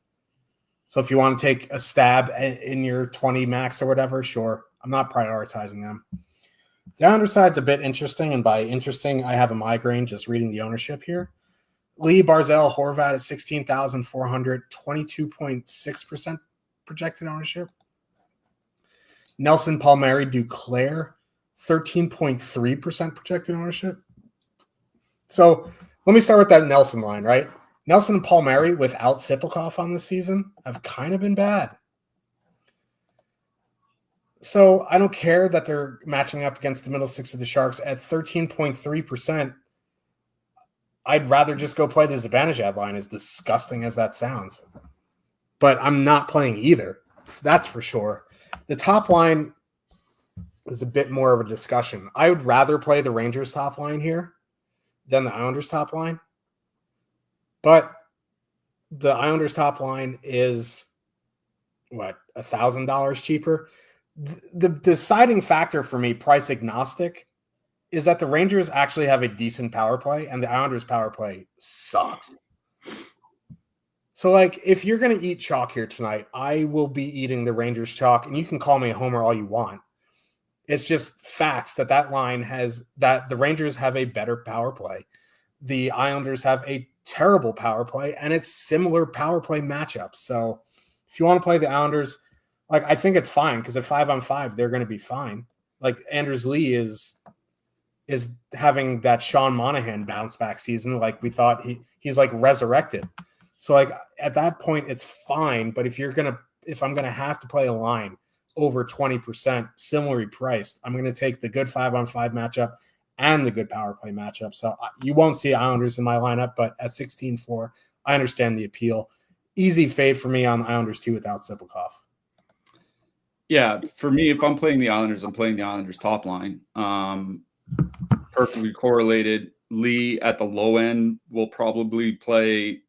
So if you want to take a stab in your 20 max or whatever, sure. I'm not prioritizing them. The Islander side's a bit interesting, and by interesting, I have a migraine just reading the ownership here. Lee, Barzell, Horvat at 16,400, 22.6% projected ownership. Nelson, Palmieri, Duclair, 13.3% projected ownership. So let me start with that Nelson line, right? Nelson and Palmieri without Sipelkoff on this season have kind of been bad. So I don't care that they're matching up against the middle six of the Sharks at 13.3%. I'd rather just go play the Zibanejad line, as disgusting as that sounds. But I'm not playing either. That's for sure. The top line is a bit more of a discussion. I would rather play the Rangers top line here than the Islanders top line. But the Islanders top line is, $1,000 cheaper? The deciding factor for me, price agnostic, is that the Rangers actually have a decent power play and the Islanders power play sucks. So, if you're going to eat chalk here tonight, I will be eating the Rangers chalk, and you can call me a homer all you want. It's just facts that the Rangers have a better power play. The Islanders have a terrible power play, and it's similar power play matchups. So if you want to play the Islanders, I think it's fine, because at 5-on-5, they're going to be fine. Anders Lee is having that Sean Monahan bounce back season. We thought he's resurrected. So at that point, it's fine. But if I'm going to have to play a line over 20%, similarly priced, I'm going to take the good 5-on-5 matchup and the good power play matchup. So you won't see Islanders in my lineup, but at 16-4, I understand the appeal. Easy fade for me on the Islanders too without Sipelkoff. Yeah, for me, if I'm playing the Islanders, I'm playing the Islanders top line. Perfectly correlated. Lee at the low end will probably play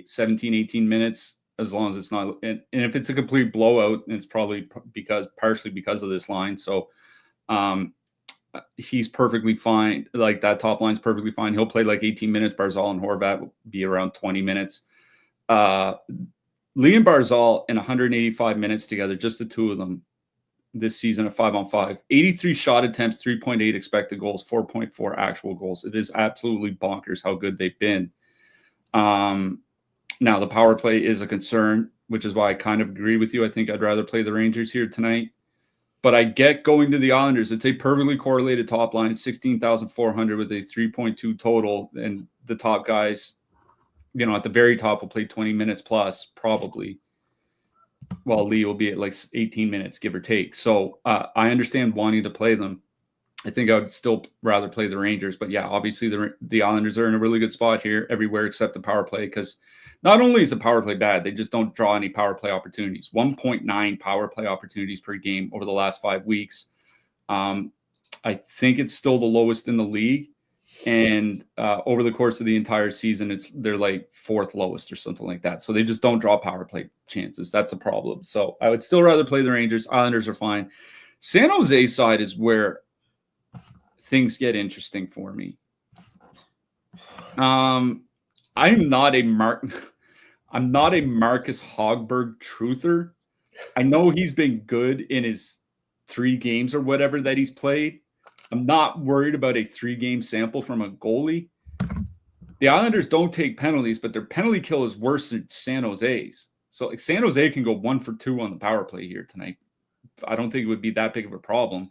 17, 18 minutes, as long as it's not. And if it's a complete blowout, it's probably partially because of this line. So he's perfectly fine. That top line's perfectly fine. He'll play 18 minutes. Barzal and Horvat will be around 20 minutes. Lee and Barzal in 185 minutes together, just the two of them this season at 5-on-5, 83 shot attempts, 3.8 expected goals, 4.4 actual goals. It is absolutely bonkers how good they've been. Now the power play is a concern, which is why I kind of agree with you. I think I'd rather play the Rangers here tonight, but I get going to the Islanders. It's a perfectly correlated top line, 16,400 with a 3.2 total. And the top guys, at the very top will play 20 minutes plus probably, while Lee will be at 18 minutes, give or take. So I understand wanting to play them. I think I would still rather play the Rangers. But yeah, obviously the Islanders are in a really good spot here everywhere except the power play, because not only is the power play bad, they just don't draw any power play opportunities. 1.9 power play opportunities per game over the last 5 weeks. I think it's still the lowest in the league. And over the course of the entire season, they're fourth lowest or something like that. So they just don't draw power play chances. That's the problem. So I would still rather play the Rangers. Islanders are fine. San Jose side is where things get interesting for me. I'm not a Marcus Hogberg truther. I know he's been good in his 3 games or whatever that he's played. I'm not worried about a 3-game sample from a goalie. The Islanders don't take penalties, but their penalty kill is worse than San Jose's. So San Jose can go 1 for 2 on the power play here tonight. I don't think it would be that big of a problem.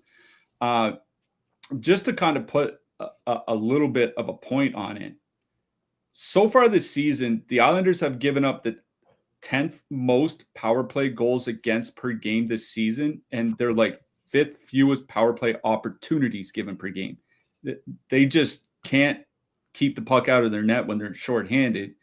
Just to kind of put a little bit of a point on it. So far this season, the Islanders have given up the 10th most power play goals against per game this season, and they're 5th fewest power play opportunities given per game. They just can't keep the puck out of their net when they're shorthanded.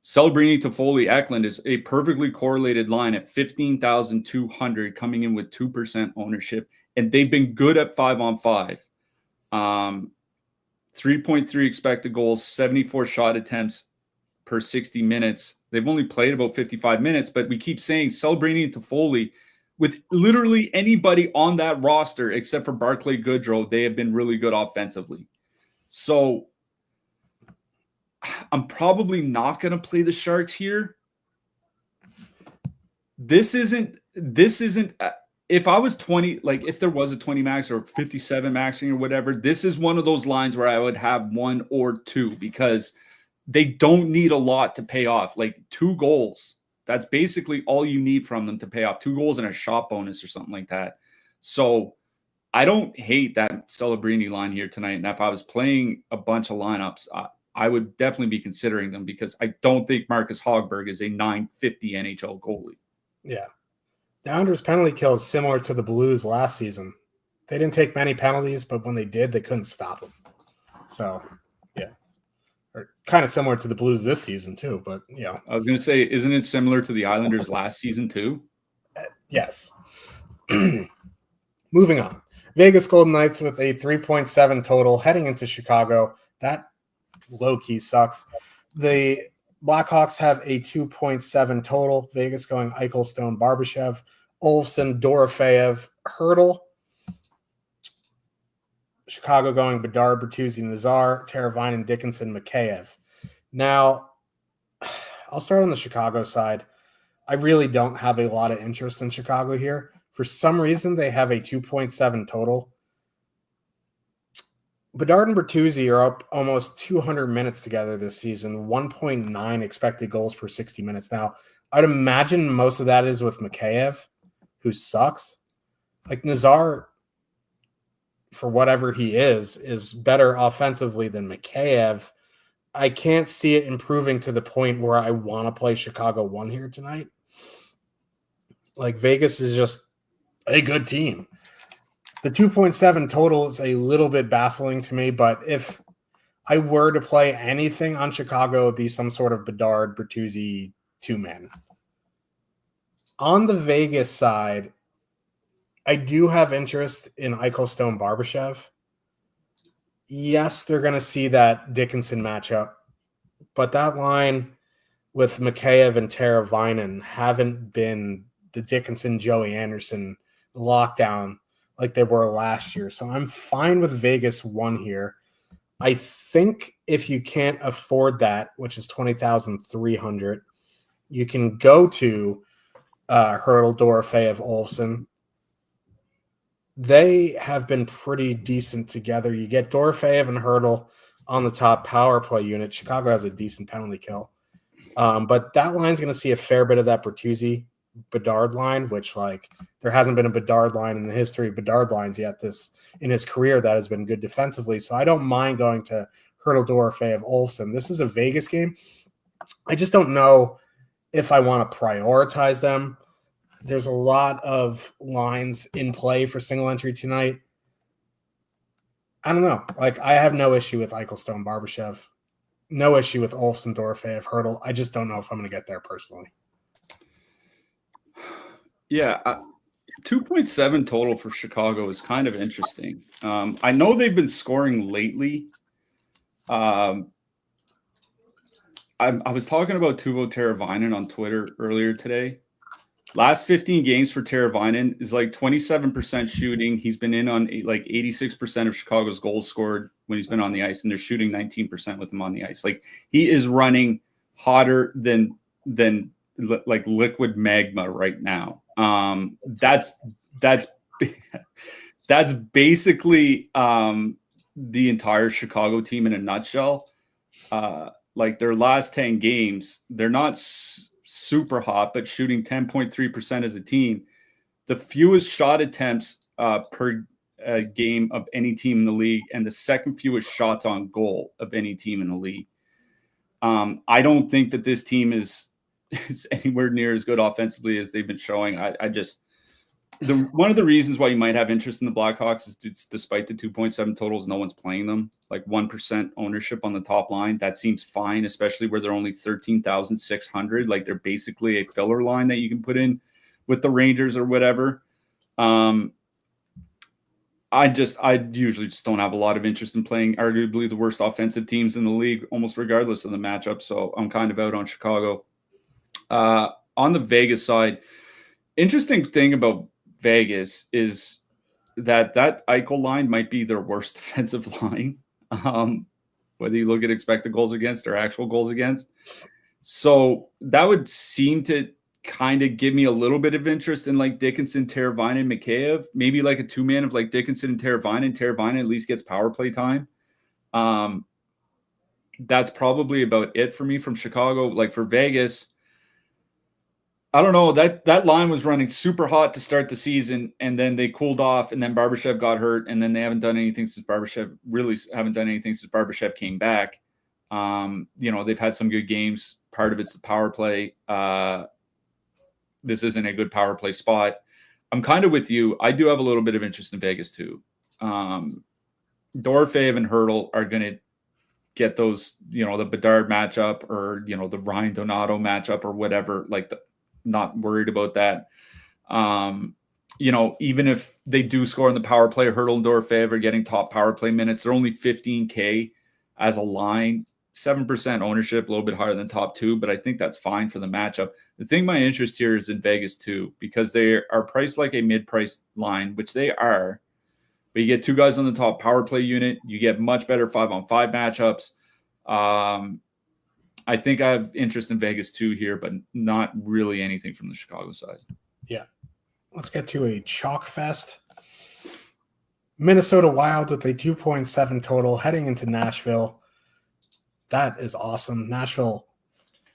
Celebrini, Toffoli, Eklund is a perfectly correlated line at 15,200, coming in with 2% ownership, and they've been good at 5-on-5. 3.3 expected goals, 74 shot attempts per 60 minutes. They've only played about 55 minutes, but we keep saying Celebrini and Toffoli, with literally anybody on that roster except for Barclay Goodrow, they have been really good offensively. So I'm probably not going to play the Sharks here. This isn't if I was 20, if there was a 20 max or 57 maxing or whatever, this is one of those lines where I would have 1 or 2, because they don't need a lot to pay off. 2 goals. That's basically all you need from them to pay off. 2 goals and a shot bonus or something like that. So I don't hate that Celebrini line here tonight. And if I was playing a bunch of lineups, I would definitely be considering them because I don't think Marcus Hogberg is a 950 NHL goalie. Yeah. The Islanders' penalty kill is similar to the Blues last season. They didn't take many penalties, but when they did, they couldn't stop them. So, yeah. Or kind of similar to the Blues this season, too. But, I was going to say, isn't it similar to the Islanders last season, too? Yes. Moving on. Vegas Golden Knights with a 3.7 total heading into Chicago. That low-key sucks. The Blackhawks have a 2.7 total. Vegas going Eichel, Stone, Barbashev, Olofsson, Dorofeev, Hurdle. Chicago going Bedard, Bertuzzi, Nazar, Teravainen, Dickinson, Mikheyev. Now, I'll start on the Chicago side. I really don't have a lot of interest in Chicago here. For some reason, they have a 2.7 total. Bedard and Bertuzzi are up almost 200 minutes together this season, 1.9 expected goals per 60 minutes. Now, I'd imagine most of that is with Mikheyev, who sucks. Like Nazar, for whatever he is better offensively than Mikheyev. I can't see it improving to the point where I want to play Chicago 1 here tonight. Like Vegas is just a good team. The 2.7 total is a little bit baffling to me, but if I were to play anything on Chicago, it would be some sort of Bedard, Bertuzzi, 2-man. On the Vegas side, I do have interest in Eichel, Stone, Barbashev. Yes, they're going to see that Dickinson matchup, but that line with Mikheyev and Teravainen haven't been the Dickinson, Joey Anderson lockdown like they were last year. So I'm fine with Vegas 1 here. I think if you can't afford that, which is 20,300, you can go to Hurdle, Dorofeev, Olofsson. They have been pretty decent together. You get Dorofeev and Hurdle on the top power play unit. Chicago has a decent penalty kill. But that line's going to see a fair bit of that Bertuzzi Bedard line, which like there hasn't been a Bedard line in the history of Bedard lines yet this in his career that has been good defensively. So I don't mind going to Hurdle, Dorofeev, Olofsson. This is a Vegas game. I just don't know if I want to prioritize them. There's a lot of lines in play for single entry tonight. I don't know. Like, I have no issue with Eichel, Stone, Barbashev. No issue with Olofsson, Dorofeev, Hurdle. I just don't know if I'm going to get there personally. Yeah, 2.7 total for Chicago is kind of interesting. I know they've been scoring lately. I was talking about Teuvo Teravainen on Twitter earlier today. Last 15 games for Teravainen is like 27% shooting. He's been in on like 86% of Chicago's goals scored when he's been on the ice, and they're shooting 19% with him on the ice. Like he is running hotter than like liquid magma right now. That's basically the entire Chicago team in a nutshell. Like their last 10 games, they're not super hot, but shooting 10.3% as a team. The fewest shot attempts per game of any team in the league, and the second fewest shots on goal of any team in the league. I don't think that this team is anywhere near as good offensively as they've been showing. One of the reasons why you might have interest in the Blackhawks is despite the 2.7 totals, no one's playing them. Like 1% ownership on the top line. That seems fine, especially where they're only 13,600. Like they're basically a filler line that you can put in with the Rangers or whatever. I usually just don't have a lot of interest in playing arguably the worst offensive teams in the league, almost regardless of the matchup. So I'm kind of out on Chicago. On the Vegas side, interesting thing about Vegas is that Eichel line might be their worst defensive line, whether you look at expected goals against or actual goals against. So that would seem to kind of give me a little bit of interest in like Dickinson, Teravainen, Mikheyev, maybe like a 2-man of like Dickinson and Teravainen. Teravainen at least gets power play time. That's probably about it for me from Chicago. Like for Vegas, I don't know. That line was running super hot to start the season, and then they cooled off, and then Barbashev got hurt, and then they haven't done anything since Barbashev came back. They've had some good games. Part of it's the power play. This isn't a good power play spot. I'm kind of with you. I do have a little bit of interest in Vegas too. Dorofeev and Hurdle are going to get those, the Bedard matchup or, the Ryan Donato matchup or whatever, not worried about that. Even if they do score in the power play, Hurdle and Dorofeev are getting top power play minutes. They're only 15K as a line, 7% ownership, a little bit higher than top two, but I think that's fine for the matchup. The thing, my interest here is in Vegas too, because they are priced like a mid-price line, which they are, but you get two guys on the top power play unit. You get much better 5-on-5 matchups. I think I have interest in Vegas too here, but not really anything from the Chicago side. Yeah. Let's get to a chalk fest. Minnesota Wild with a 2.7 total heading into Nashville. That is awesome. Nashville,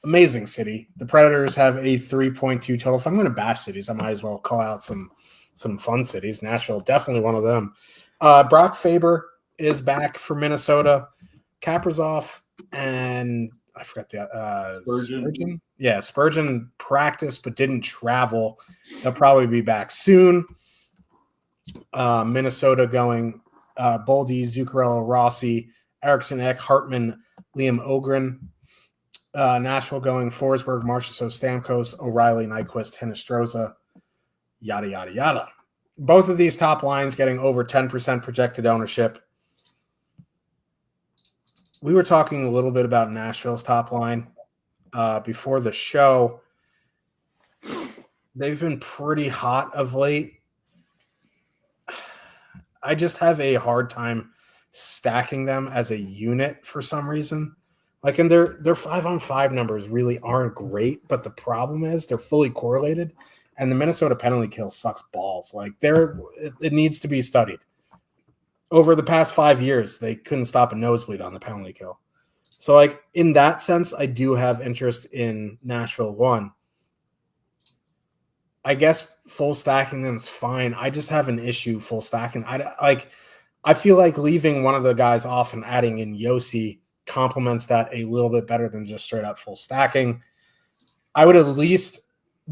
amazing city. The Predators have a 3.2 total. If I'm going to bash cities, I might as well call out some fun cities. Nashville, definitely one of them. Brock Faber is back for Minnesota. Kaprizov and I forgot the Spurgeon. Yeah, Spurgeon practiced but didn't travel. They'll probably be back soon. Minnesota going Boldy, Zuccarello, Rossi, Eriksson Ek, Hartman, Liam Ogren. Nashville going Forsberg, Marchessault, Stamkos, O'Reilly, Nyquist, Hinostroza, yada, yada, yada. Both of these top lines getting over 10% projected ownership. We were talking a little bit about Nashville's top line before the show. They've been pretty hot of late. I just have a hard time stacking them as a unit for some reason. And their 5-on-5 numbers really aren't great, but the problem is they're fully correlated, and the Minnesota penalty kill sucks balls. It needs to be studied. Over the past 5 years, they couldn't stop a nosebleed on the penalty kill. So, in that sense, I do have interest in Nashville 1. I guess full stacking them is fine. I just have an issue full stacking. I feel like leaving one of the guys off and adding in Yossi complements that a little bit better than just straight up full stacking. I would at least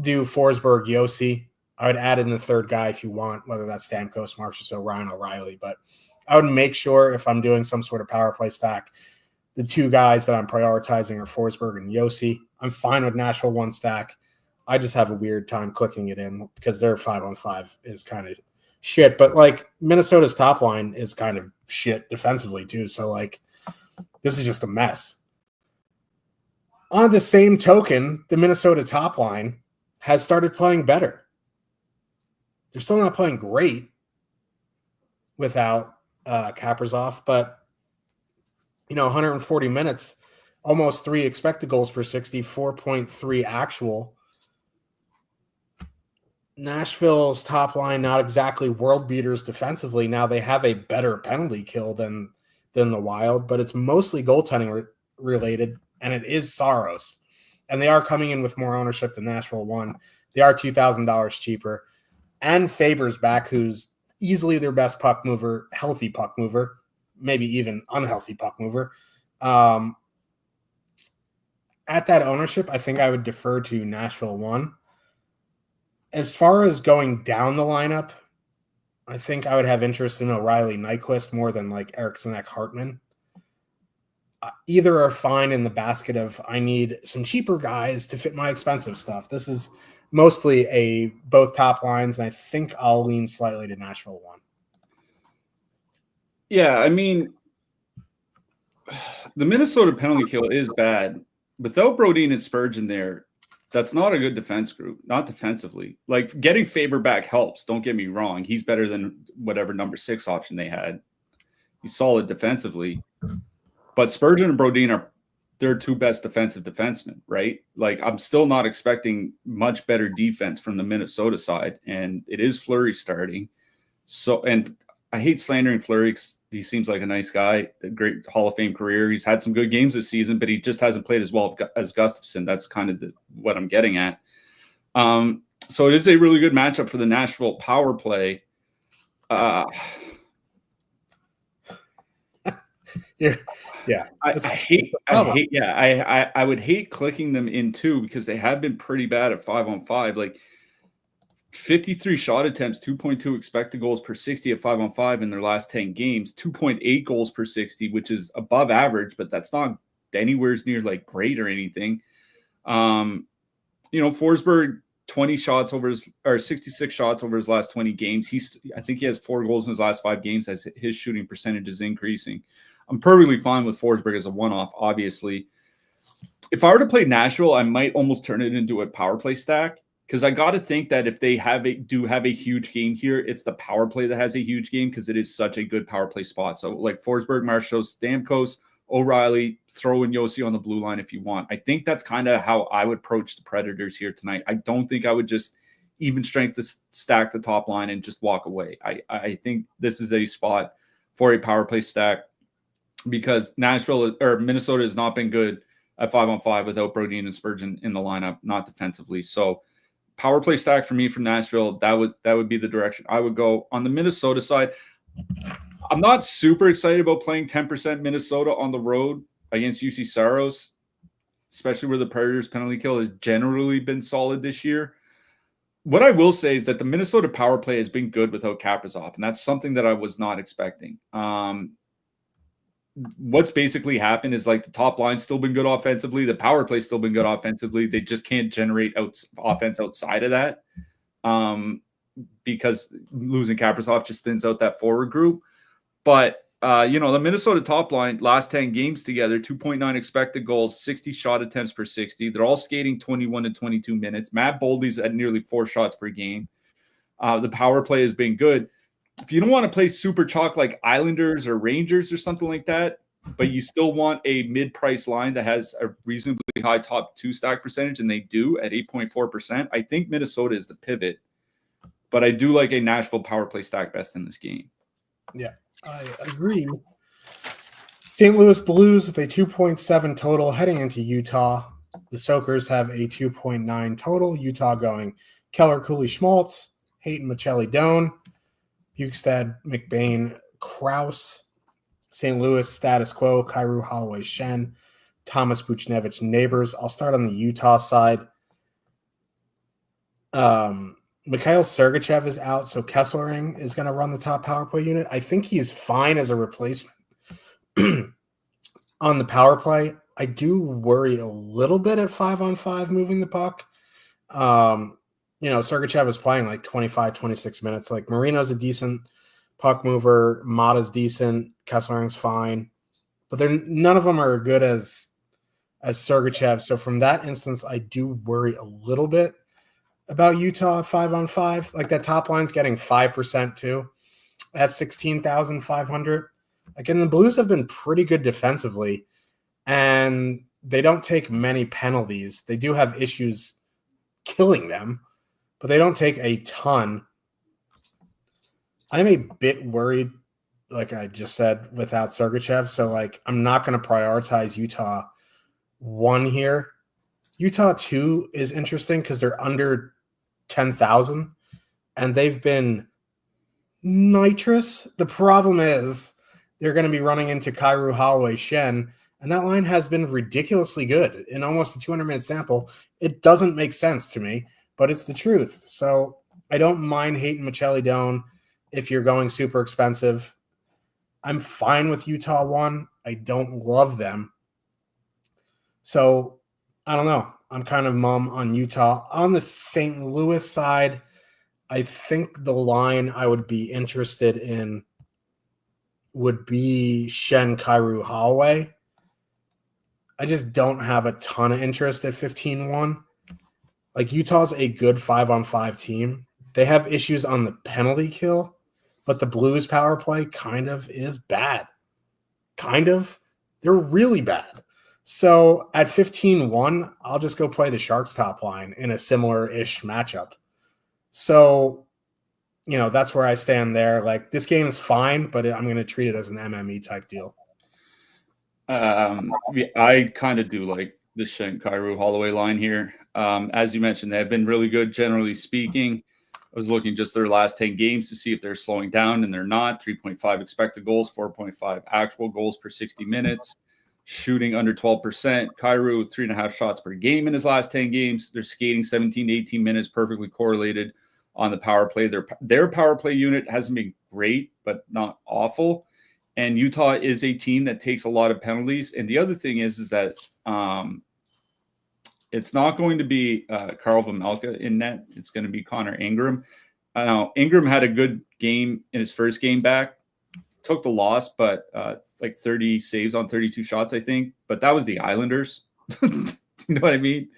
do Forsberg, Yossi. I would add in the third guy if you want, whether that's Stamkos, Marchessault, Ryan O'Reilly. But I would make sure if I'm doing some sort of power play stack, the two guys that I'm prioritizing are Forsberg and Yossi. I'm fine with Nashville 1 stack. I just have a weird time clicking it in because their 5-on-5 is kind of shit. But Minnesota's top line is kind of shit defensively too. So this is just a mess. On the same token, the Minnesota top line has started playing better. They're still not playing great without Kaprizov, but 140 minutes, almost 3 expected goals per 60, 4.3 actual. Nashville's top line, not exactly world beaters defensively. Now they have a better penalty kill than the Wild, but it's mostly goaltending related, and it is Saros. And they are coming in with more ownership than Nashville 1. They are $2,000 cheaper. And Faber's back, who's easily their best puck mover, healthy puck mover, maybe even unhealthy puck mover. At that ownership, I think I would defer to Nashville 1. As far as going down the lineup, I think I would have interest in O'Reilly, Nyquist more than Eriksson Ek, Hartman. Either are fine in the basket of I need some cheaper guys to fit my expensive stuff. This is mostly both top lines, and I think I'll lean slightly to Nashville 1. Yeah, I mean, the Minnesota penalty kill is bad. Without Brodin and Spurgeon there, that's not a good defense group, not defensively. Getting Faber back helps, don't get me wrong. He's better than whatever number 6 option they had. He's solid defensively. But Spurgeon and Brodin are their 2 best defensive defensemen, right? I'm still not expecting much better defense from the Minnesota side, and it is Fleury starting. So, and I hate slandering Fleury because he seems like a nice guy, a great Hall of Fame career. He's had some good games this season, but he just hasn't played as well as Gustafsson. That's kind of what I'm getting at. So it is a really good matchup for the Nashville power play. Yeah. I would hate clicking them in two because they have been pretty bad at 5-on-5. Like 53 shot attempts, 2.2 expected goals per 60 at 5-on-5 in their last 10 games, 2.8 goals per 60, which is above average, but that's not anywhere near like great or anything. Forsberg, 20 shots over 66 shots over his last 20 games. I think he has 4 goals in his last 5 games as his shooting percentage is increasing. I'm perfectly fine with Forsberg as a one-off, obviously. If I were to play Nashville, I might almost turn it into a power play stack because I got to think that if they do have a huge game here, it's the power play that has a huge game because it is such a good power play spot. So like Forsberg, Marchand, Stamkos, O'Reilly, throw in Yossi on the blue line if you want. I think that's kind of how I would approach the Predators here tonight. I don't think I would just even strength to stack the top line and just walk away. I think this is a spot for a power play stack because Minnesota has not been good at 5-on-5 without Brodin and Spurgeon in the lineup, not defensively. So power play stack for me from Nashville, that would be the direction I would go. On the Minnesota side, I'm not super excited about playing 10% Minnesota on the road against UC Saros, especially where the Predators penalty kill has generally been solid this year. What I will say is that the Minnesota power play has been good without Kaprizov, and that's something that I was not expecting. What's basically happened is like the top line's still been good offensively. The power play's still been good offensively. They just can't generate offense outside of that because losing Kaprizov just thins out that forward group. But, the Minnesota top line, last 10 games together, 2.9 expected goals, 60 shot attempts per 60. They're all skating 21 to 22 minutes. Matt Boldy's at nearly 4 shots per game. The power play has been good. If you don't want to play super chalk like Islanders or Rangers or something like that, but you still want a mid-price line that has a reasonably high top 2 stack percentage, and they do at 8.4%, I think Minnesota is the pivot. But I do like a Nashville power play stack best in this game. Yeah, I agree. St. Louis Blues with a 2.7 total heading into Utah. The Soakers have a 2.9 total. Utah going Keller, Cooley, Schmaltz, Hayton, Michelli, Doan, Bukestad, McBain, Krause. St. Louis status quo, Kyrou, Holloway, Shen, Thomas, Buchnevich, Neighbors. I'll start on the Utah side. Mikhail Sergachev is out, so Kesselring is going to run the top power play unit. I think he's fine as a replacement on the power play. I do worry a little bit at 5-on-5 moving the puck. Sergachev is playing like 25, 26 minutes. Like Marino's a decent puck mover. Mata's decent. Kesselring's fine. But none of them are good as Sergachev. So from that instance, I do worry a little bit about Utah 5-on-5. Like that top line's getting 5% too at 16,500. Again, the Blues have been pretty good defensively, and they don't take many penalties. They do have issues killing them, but they don't take a ton. I'm a bit worried, like I just said, without Sergachev. So, like, I'm not going to prioritize Utah 1 here. Utah 2 is interesting because they're under 10,000, and they've been nitrous. The problem is they're going to be running into Kyrou, Holloway, Shen, and that line has been ridiculously good in almost a 200-minute sample. It doesn't make sense to me, but it's the truth. So I don't mind Hayton, Michelli, Doan if you're going super expensive. I'm fine with Utah 1. I don't love them. So I don't know. I'm kind of mum on Utah. On the St. Louis side, I think the line I would be interested in would be Shen, Kyrou, Holloway. I just don't have a ton of interest at 15-1. Like, Utah's a good 5-on-5 team. They have issues on the penalty kill, but the Blues power play kind of is bad. Kind of. They're really bad. So at 15-1, I'll just go play the Sharks top line in a similar-ish matchup. So, that's where I stand there. Like, this game is fine, but I'm going to treat it as an MME type deal. I kind of do like the Shen, Kyrou, Holloway line here. As you mentioned, they have been really good, generally speaking. I was looking just their last 10 games to see if they're slowing down, and they're not. 3.5 expected goals, 4.5 actual goals per 60 minutes, shooting under 12%. Kyrou, 3.5 shots per game in his last 10 games. They're skating 17 to 18 minutes, perfectly correlated on the power play. Their power play unit hasn't been great, but not awful. And Utah is a team that takes a lot of penalties. And the other thing is that it's not going to be Karl Vejmelka in net. It's going to be Connor Ingram. Now, Ingram had a good game in his first game back, took the loss, but like 30 saves on 32 shots, I think. But that was the Islanders. You know what I mean?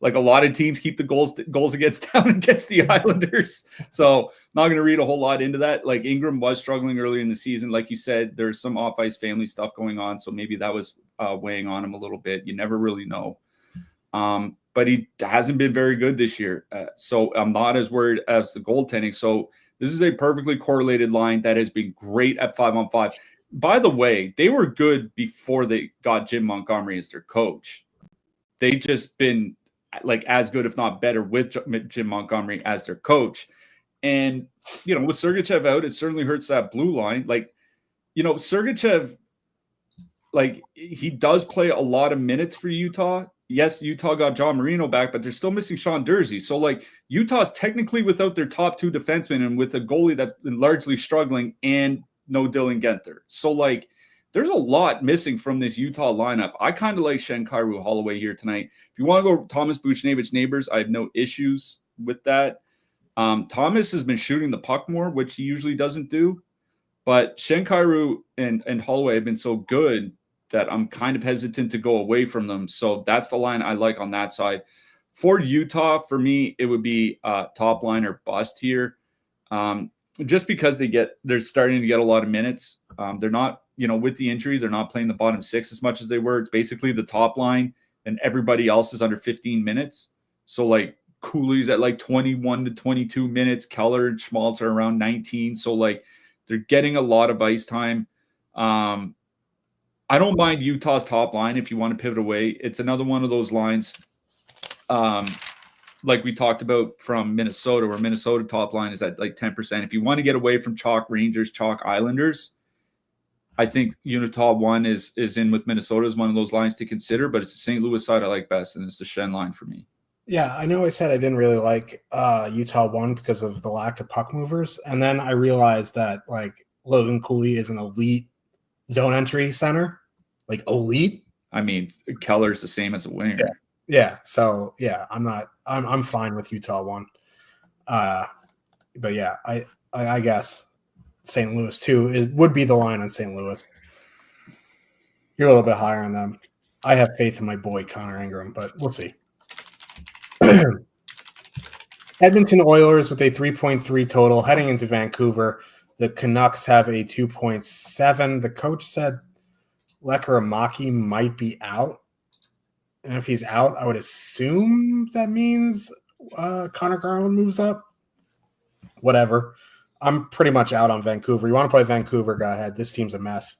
Like a lot of teams keep the goals against down against the Islanders. So not going to read a whole lot into that. Like Ingram was struggling earlier in the season. Like you said, there's some off-ice family stuff going on. So maybe that was weighing on him a little bit. You never really know. But he hasn't been very good this year. So I'm not as worried as the goaltending. So this is a perfectly correlated line that has been great at 5-on-5. By the way, they were good before they got Jim Montgomery as their coach. They just been like as good, if not better, with Jim Montgomery as their coach. And, you know, with Sergachev out, it certainly hurts that blue line. Like, you know, Sergachev, like he does play a lot of minutes for Utah. Yes, Utah got John Marino back, but they're still missing Sean Durzi. So, like, Utah's technically without their top two defensemen and with a goalie that's been largely struggling and no Dylan Guenther. So, like, there's a lot missing from this Utah lineup. I kind of like Shen Kyrou Holloway here tonight. If you want to go Thomas Buchnevich neighbors, I have no issues with that. Thomas has been shooting the puck more, which he usually doesn't do. But Shen Kyrou and Holloway have been so good that I'm kind of hesitant to go away from them. So that's the line I like on that side. For Utah, for me, it would be top line or bust here. Just because they're starting to get a lot of minutes. They're not, you know, with the injury, they're not playing the bottom six as much as they were. It's basically the top line and everybody else is under 15 minutes. So like Cooley's at like 21 to 22 minutes. Keller and Schmaltz are around 19. So like they're getting a lot of ice time. I don't mind Utah's top line if you want to pivot away. It's another one of those lines like we talked about from Minnesota, where Minnesota top line is at like 10%. If you want to get away from chalk Rangers, chalk Islanders, I think Utah 1 is in with Minnesota as one of those lines to consider, but it's the St. Louis side I like best, and it's the Shen line for me. Yeah, I know I said I didn't really like Utah 1 because of the lack of puck movers, and then I realized that like Logan Cooley is an elite zone entry center, like elite. I mean, Keller's the same as a winger. Yeah. So yeah, I'm fine with Utah 1. But yeah, I guess St. Louis 2 would be the line on St. Louis. You're a little bit higher on them. I have faith in my boy Connor Ingram, but we'll see. Edmonton Oilers with a 3.3 total heading into Vancouver. The Canucks have a 2.7. The coach said Lekaramaki might be out. And if he's out, I would assume that means Connor Garland moves up. Whatever. I'm pretty much out on Vancouver. You want to play Vancouver, go ahead. This team's a mess.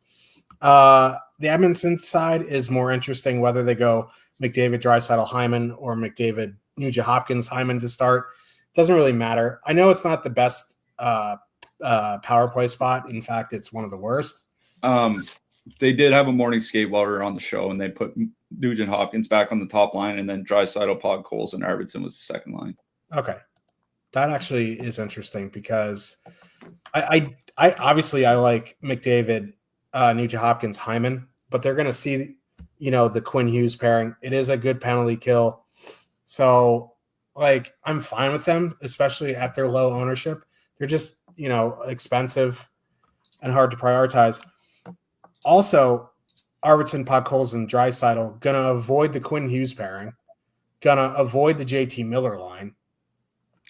The Edmonton side is more interesting, whether they go McDavid, Draisaitl, Hyman, or McDavid, Nugent Hopkins, Hyman to start. Doesn't really matter. I know it's not the best power play spot. In fact, it's one of the worst. They did have a morning skate while we were on the show, and they put Nugent Hopkins back on the top line, and then Draisaitl, Pod, Coles, and Arvidsson was the second line. Okay. That actually is interesting because I obviously I like McDavid, Nugent Hopkins, Hyman, but they're going to see, you know, the Quinn Hughes pairing. It is a good penalty kill. So, like, I'm fine with them, especially at their low ownership. They're just, you know, expensive and hard to prioritize. Also, Arvidsson, Podkolzin, and Draisaitl going to avoid the Quinn Hughes pairing, going to avoid the JT Miller line.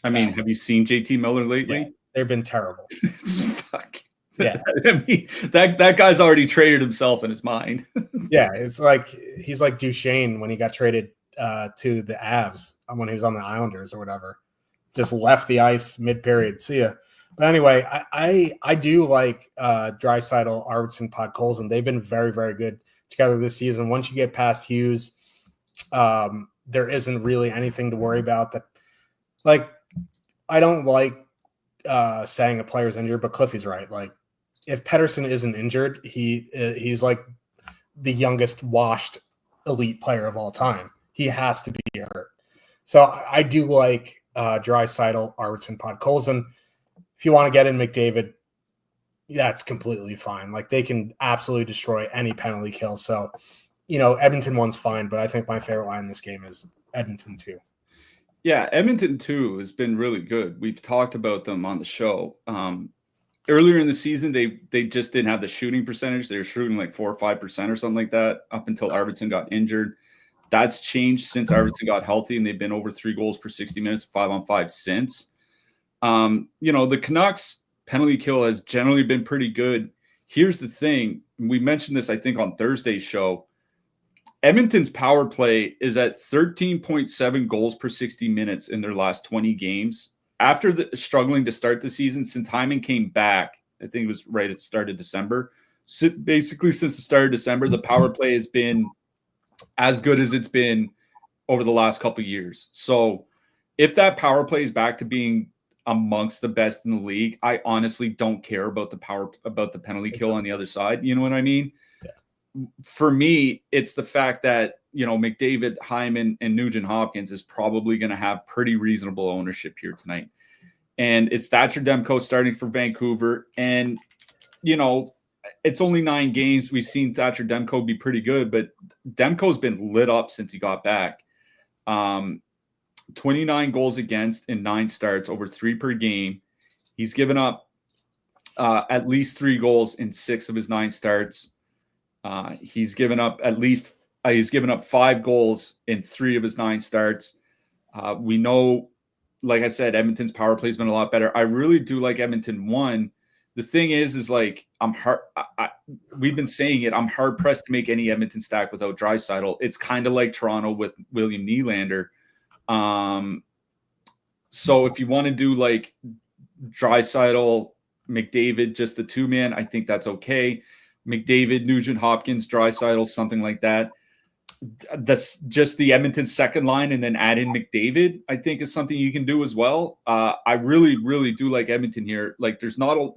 I mean, have you seen JT Miller lately? Yeah, they've been terrible. Fuck. Yeah. I mean, that guy's already traded himself in his mind. Yeah, it's like he's like Duchesne when he got traded to the Avs when he was on the Islanders or whatever. Just left the ice mid-period. See ya. But anyway, I do like Draisaitl, Arvidsson, Podkolzin. They've been very, very good together this season. Once you get past Hughes, there isn't really anything to worry about. That, like, I don't like saying a player's injured, but Cliffy's right. Like, if Pettersson isn't injured, he's like the youngest washed elite player of all time. He has to be hurt. So I do like Draisaitl, Arvidsson, Podkolzin. If you want to get in McDavid, that's completely fine. Like, they can absolutely destroy any penalty kill. So, Edmonton one's fine, but I think my favorite line in this game is Edmonton 2. Yeah, Edmonton 2 has been really good. We've talked about them on the show. Earlier in the season, they just didn't have the shooting percentage. They were shooting like 4 or 5% or something like that up until Arvidsson got injured. That's changed since Arvidsson got healthy, and they've been over 3 goals per 60 minutes, 5-on-5 since. The Canucks penalty kill has generally been pretty good. Here's the thing. We mentioned this, I think, on Thursday's show. Edmonton's power play is at 13.7 goals per 60 minutes in their last 20 games. After struggling to start the season, since Hyman came back, I think it was right at the start of December. So basically, since the start of December, the power play has been as good as it's been over the last couple of years. So if that power play is back to being amongst the best in the league, I honestly don't care about the penalty kill on the other side. You know what I mean? For me, it's the fact that, McDavid, Hyman, and Nugent Hopkins is probably going to have pretty reasonable ownership here tonight. And it's Thatcher Demko starting for Vancouver. And, it's only 9 games. We've seen Thatcher Demko be pretty good, but Demko's been lit up since he got back. 29 goals against in 9 starts, over 3 per game. He's given up at least 3 goals in 6 of his 9 starts. He's given up 5 goals in 3 of his 9 starts. We know, like I said, Edmonton's power play has been a lot better. I really do like Edmonton 1. The thing is like we've been saying it. I'm hard pressed to make any Edmonton stack without Draisaitl. It's kind of like Toronto with William Nylander. So if you want to do like Draisaitl, McDavid, just the 2-man, I think that's okay. McDavid, Nugent Hopkins, Draisaitl, something like that. That's just the Edmonton second line, and then add in McDavid, I think, is something you can do as well. I really, really do like Edmonton here. Like, there's not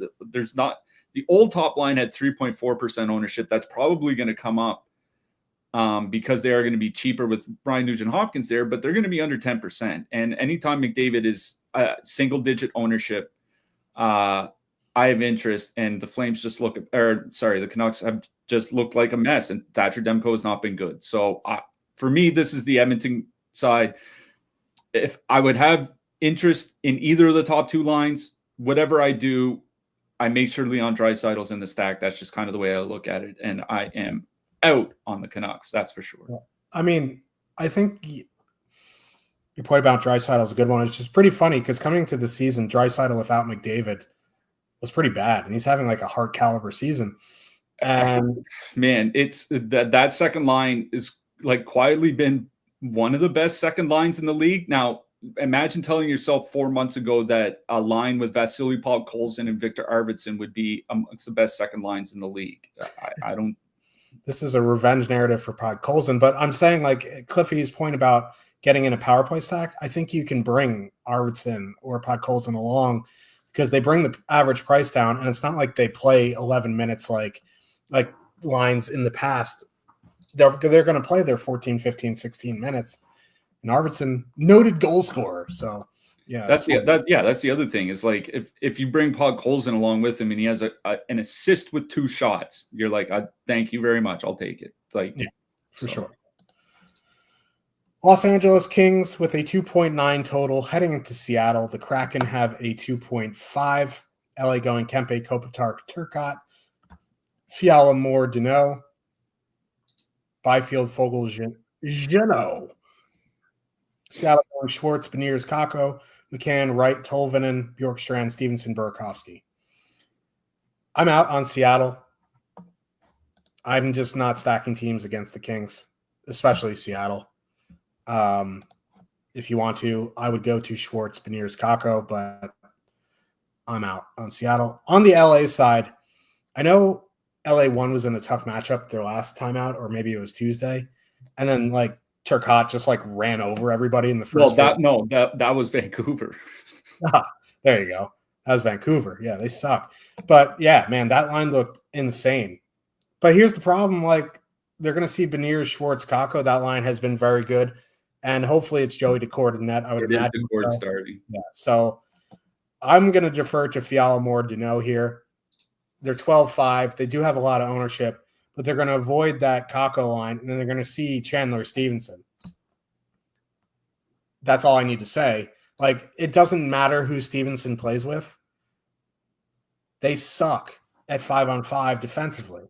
the old top line had 3.4% ownership. That's probably going to come up because they are going to be cheaper with Brian Nugent Hopkins there, but they're going to be under 10%. And anytime McDavid is single-digit ownership, I have interest, and the Flames the Canucks have just looked like a mess, and Thatcher Demko has not been good. So for me, this is the Edmonton side. If I would have interest in either of the top 2 lines, whatever I do, I make sure Leon Draisaitl's in the stack. That's just kind of the way I look at it, and I am out on the Canucks. That's for sure. I mean, I think your point about Draisaitl is a good one. It's just pretty funny because coming to the season, Draisaitl without McDavid was pretty bad, and he's having like a Hart caliber season. And man, it's that second line is like quietly been one of the best second lines in the league. Now, imagine telling yourself 4 months ago that a line with Vasily Podkolzin and Victor Arvidsson would be amongst the best second lines in the league. I don't. This is a revenge narrative for Podkolzin, but I'm saying, like, Cliffy's point about getting in a power play stack, I think you can bring Arvidsson or Podkolzin along because they bring the average price down, and it's not like they play 11 minutes like lines in the past. They're going to play their 14, 15, 16 minutes. And Arvidsson, noted goal scorer. So, yeah. That's the other thing is, like, if you bring Podkolzin along with him and he has an assist with 2 shots, you're like, thank you very much. I'll take it. Like, yeah, for sure. Los Angeles Kings with a 2.9 total heading into Seattle. The Kraken have a 2.5. LA going Kempe, Kopitar, Turcotte, Fiala, Moore, Deneau, Byfield, Fogle, Geno. Seattle going Schwartz, Beniers, Kakko, McCann, Wright, Tolvanen, Bjorkstrand, Stevenson, Burakovsky. I'm out on Seattle. I'm just not stacking teams against the Kings, especially Seattle. If you want to, I would go to Schwartz, Beniers, Kakko, but I'm out on Seattle. On the LA side, I know LA1 was in a tough matchup their last time out, or maybe it was Tuesday. And then, like, Turcotte just like ran over everybody in the first. That was Vancouver. There you go. That was Vancouver. Yeah, they suck. But yeah, man, that line looked insane. But here's the problem: like they're going to see Beniers, Schwartz, Kakko. That line has been very good, and hopefully it's Joey Daccord in net. I would imagine Daccord starting. Yeah, so I'm going to defer to Fiala more Danault here. They're 12-5. They do have a lot of ownership, but they're going to avoid that Kakko line, and then they're going to see Chandler Stevenson. That's all I need to say. Like, it doesn't matter who Stevenson plays with. They suck at 5-on-5 defensively.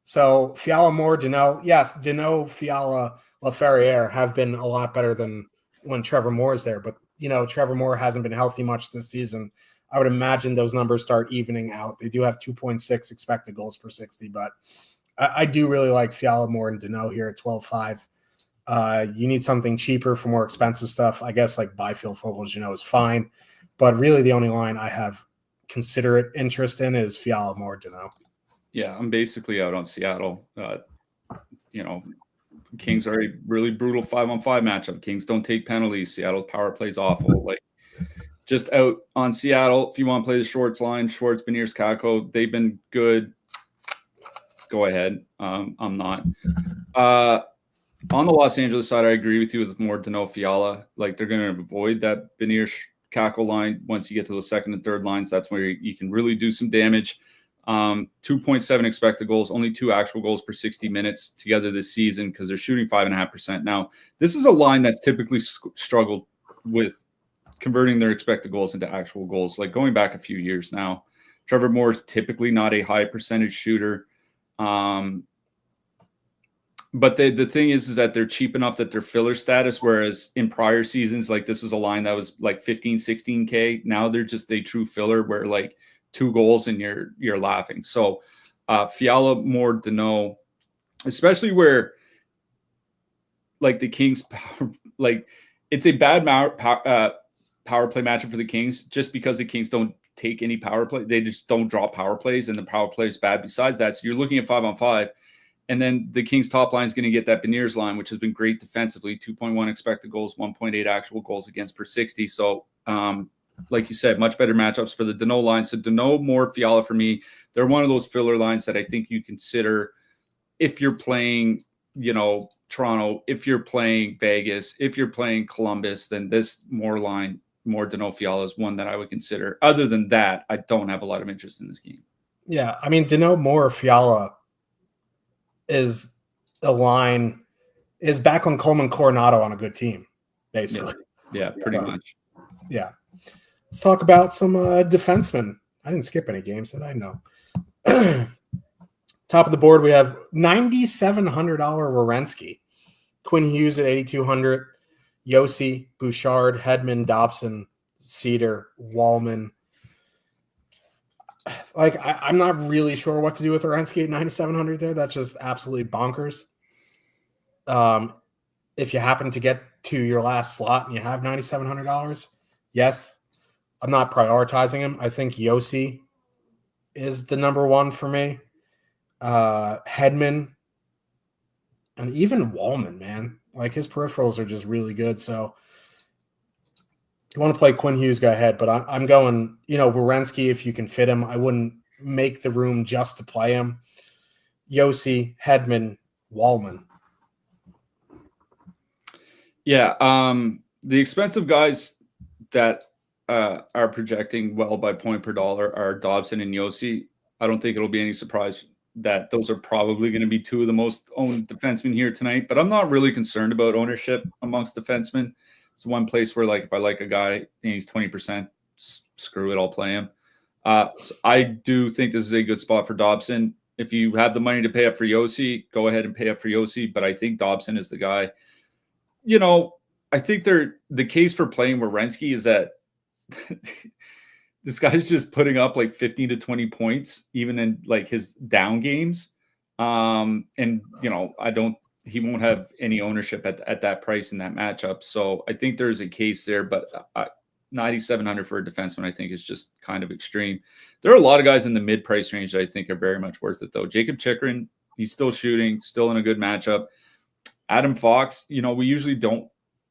So Fiala, Moore, Danault. Yes, Danault, Fiala, LaFerriere have been a lot better than when Trevor Moore is there. But, Trevor Moore hasn't been healthy much this season. I would imagine those numbers start evening out. They do have 2.6 expected goals per 60, but I do really like Fiala, Moore, and Danault here at 12-5. You need something cheaper for more expensive stuff. I guess like Byfield, Foegele, is fine. But really the only line I have considerate interest in is Fiala, Moore, Danault. Yeah, I'm basically out on Seattle. Kings are a really brutal 5-on-5 matchup. Kings don't take penalties. Seattle's power plays awful. Like, just out on Seattle. If you want to play the Schwartz line, Schwartz, Beniers, Kakko, they've been good. Go ahead. I'm not. On the Los Angeles side, I agree with you with more Danault, Fiala. Like, they're going to avoid that Beniers, Kakko line. Once you get to the second and third lines, that's where you can really do some damage. 2.7 expected goals, only 2 actual goals per 60 minutes together this season because they're shooting 5.5%. Now, this is a line that's typically struggled with converting their expected goals into actual goals, like going back a few years now. Trevor Moore is typically not a high percentage shooter. But the thing is that they're cheap enough that they're filler status, whereas in prior seasons, like this was a line that was like 15, 16K. Now they're just a true filler where like 2 goals and you're laughing. So Fiala, Moore, Danault, especially where like the Kings, like it's a bad power play matchup for the Kings just because the Kings don't take any power play. They just don't draw power plays and the power play is bad besides that. So you're looking at 5-on-5 and then the Kings top line is going to get that Beniers line, which has been great defensively, 2.1 expected goals, 1.8 actual goals against per 60. So like you said, much better matchups for the Danault line. So Danault, Moore, Fiala for me, they're one of those filler lines that I think you consider if you're playing, Toronto, if you're playing Vegas, if you're playing Columbus, then this Moore line, Moore, Danault, Fiala is one that I would consider. Other than that, I don't have a lot of interest in this game. Yeah, I mean, Danault, Moore, Fiala is a line, is back on Coleman Coronado on a good team, basically. Yeah, pretty much. Yeah. Let's talk about some defensemen. I didn't skip any games, did I? No. Top of the board, we have $9,700 Werenski, Quinn Hughes at $8,200, Yossi, Bouchard, Hedman, Dobson, Cedar, Wallman. Like, I'm not really sure what to do with Werenski at $9,700 there. That's just absolutely bonkers. If you happen to get to your last slot and you have $9,700, yes. I'm not prioritizing him. I think Yossi is the number one for me. Hedman and even Wallman, man. Like, his peripherals are just really good. So you want to play Quinn Hughes, go ahead. But I'm going, Werenski, if you can fit him. I wouldn't make the room just to play him. Yossi, Hedman, Wallman. Yeah. The expensive guys that are projecting well by point per dollar are Dobson and Yossi. I don't think it'll be any surprise that those are probably going to be 2 of the most owned defensemen here tonight, but I'm not really concerned about ownership amongst defensemen. It's one place where, like, if I like a guy and he's 20%, screw it, I'll play him. So I do think this is a good spot for Dobson. If you have the money to pay up for Yossi, go ahead and pay up for Yossi, but I think Dobson is the guy. I think the case for playing Werenski is that this guy's just putting up like 15 to 20 points, even in like his down games. And he won't have any ownership at that price in that matchup. So I think there's a case there, but 9,700 for a defenseman, I think is just kind of extreme. There are a lot of guys in the mid price range that I think are very much worth it though. Jacob Chikrin, he's still shooting, still in a good matchup. Adam Fox, we usually don't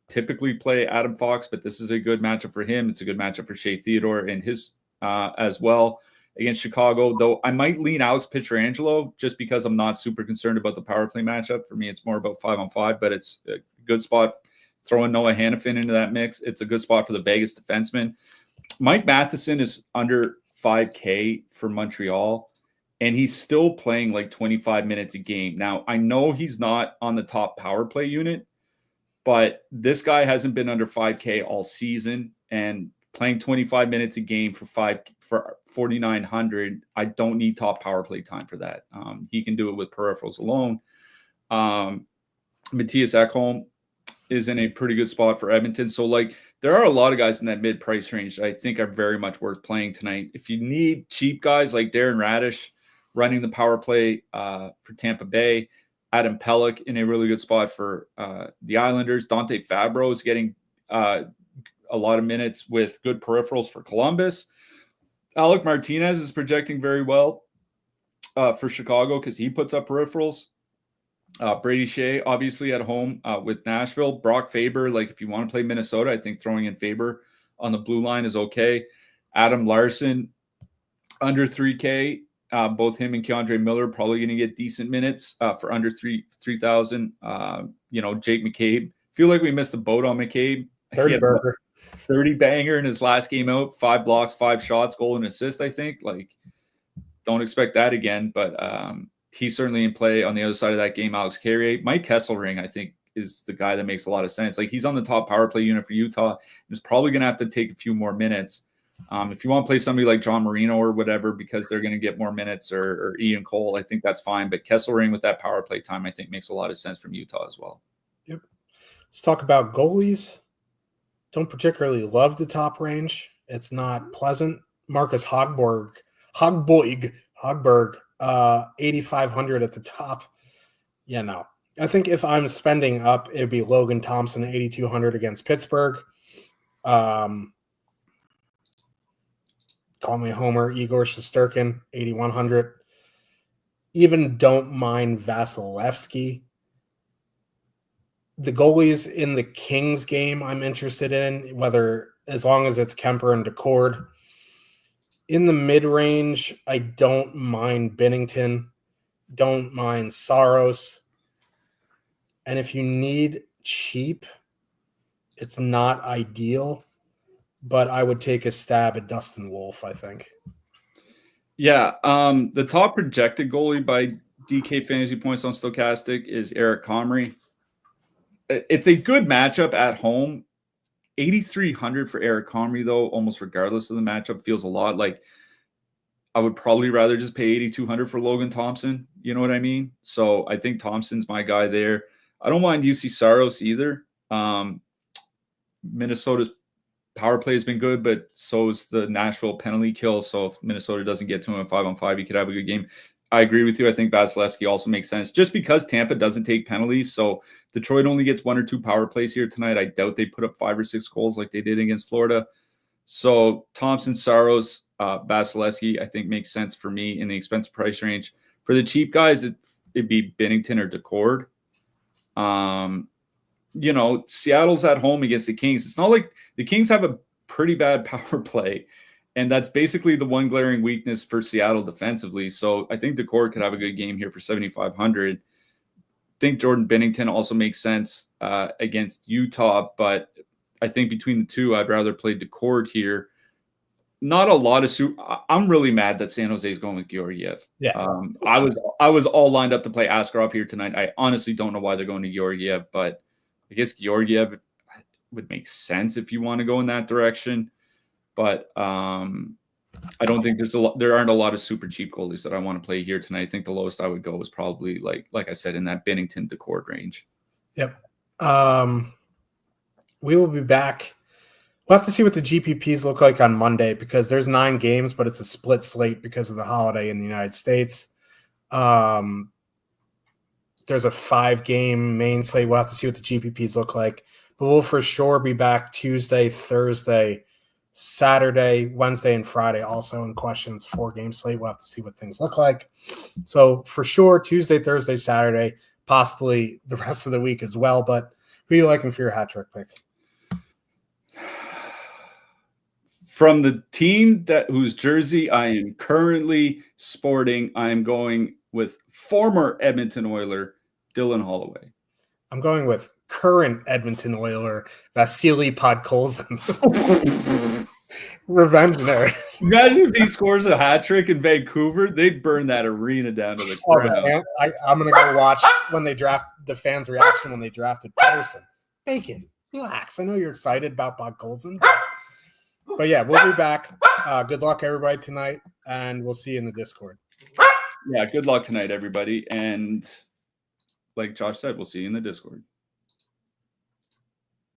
typically play Adam Fox, but this is a good matchup for him. It's a good matchup for Shea Theodore and his as well against Chicago, though I might lean Alex Pietrangelo just because I'm not super concerned about the power play matchup. For me, it's more about 5-on-5, but it's a good spot. Throwing Noah Hannafin into that mix, it's a good spot for the Vegas defenseman. Mike Matheson is under 5K for Montreal, and he's still playing like 25 minutes a game. Now, I know he's not on the top power play unit, but this guy hasn't been under 5K all season, and playing 25 minutes a game for 4,900, I don't need top power play time for that. He can do it with peripherals alone. Matthias Ekholm is in a pretty good spot for Edmonton. So, there are a lot of guys in that mid-price range that I think are very much worth playing tonight. If you need cheap guys like Darren Radish running the power play for Tampa Bay, Adam Pelech in a really good spot for the Islanders. Dante Fabro is getting a lot of minutes with good peripherals for Columbus. Alec Martinez is projecting very well for Chicago because he puts up peripherals. Brady Shea, obviously at home with Nashville. Brock Faber, if you want to play Minnesota, I think throwing in Faber on the blue line is okay. Adam Larson, under 3K. Both him and Keandre Miller probably going to get decent minutes for under 3,000. Jake McCabe. Feel like we missed the boat on McCabe. 30 burger. 30 banger in his last game out. 5 blocks, 5 shots, goal and assist, I think. Don't expect that again, but he's certainly in play. On the other side of that game, Alex Carrier. Mike Kesselring, I think, is the guy that makes a lot of sense. He's on the top power play unit for Utah. He's probably going to have to take a few more minutes. If you want to play somebody like John Marino or whatever because they're going to get more minutes, or Ian Cole, I think that's fine. But Kesselring with that power play time, I think, makes a lot of sense from Utah as well. Yep. Let's talk about goalies. Don't particularly love the top range. It's not pleasant. Marcus Hogberg, 8,500 at the top. Yeah, no. I think if I'm spending up, it'd be Logan Thompson, 8,200 against Pittsburgh. Call me Homer. Igor Shesterkin, 8,100. Even don't mind Vasilevsky. The goalies in the Kings game I'm interested in, as long as it's Kemper and Decord. In the mid-range, I don't mind Binnington. Don't mind Saros. And if you need cheap, it's not ideal, but I would take a stab at Dustin Wolf, I think. Yeah, the top projected goalie by DK Fantasy Points on Stokastic is Eric Comrie. It's a good matchup at home. 8,300 for Eric Comrie, though, almost regardless of the matchup, feels a lot like I would probably rather just pay 8,200 for Logan Thompson. You know what I mean? So I think Thompson's my guy there. I don't mind UC Saros either. Minnesota's power play has been good, but so is the Nashville penalty kill. So if Minnesota doesn't get to him at 5-on-5, he could have a good game. I agree with you. I think Vasilevsky also makes sense just because Tampa doesn't take penalties. So Detroit only gets 1 or 2 power plays here tonight. I doubt they put up 5 or 6 goals like they did against Florida. So Thompson, Saros, Vasilevsky, I think makes sense for me in the expensive price range. For the cheap guys, it'd be Binnington or Decord. Seattle's at home against the Kings. It's not like the Kings have a pretty bad power play. And that's basically the one glaring weakness for Seattle defensively. So I think Decord could have a good game here for 7,500. I think Jordan Binnington also makes sense against Utah, but I think between the two, I'd rather play Decord here. Not a lot of I'm really mad that San Jose is going with Georgiev. Yeah. I was all lined up to play Askarov here tonight. I honestly don't know why they're going to Georgiev, but I guess Georgiev would make sense if you want to go in that direction. But I don't think there aren't a lot of super cheap goalies that I want to play here tonight. I think the lowest I would go is probably like I said, in that Binnington Decord range. Yep. We will be back. We'll have to see what the GPPs look like on Monday because there's 9 games, but it's a split slate because of the holiday in the United States. There's a 5-game main slate. We'll have to see what the GPPs look like. But we'll for sure be back Tuesday, Thursday, Saturday, Wednesday, and Friday also in questions 4-game slate. We'll have to see what things look like. So for sure, Tuesday, Thursday, Saturday, possibly the rest of the week as well. But who are you liking for your hat trick pick? From the team whose jersey I am currently sporting, I am going with former Edmonton Oiler Dylan Holloway. I'm going with current Edmonton Oiler Vasily Podkolzin. Revenge nerd. Imagine if he scores a hat trick in Vancouver, they'd burn that arena down to the ground. I'm going to go watch when they draft the fans' reaction when they drafted Pettersson. Bacon, relax. I know you're excited about Podkolzin. But yeah, we'll be back. Good luck, everybody, tonight, and we'll see you in the Discord. Yeah, good luck tonight, everybody. And like Josh said, we'll see you in the Discord.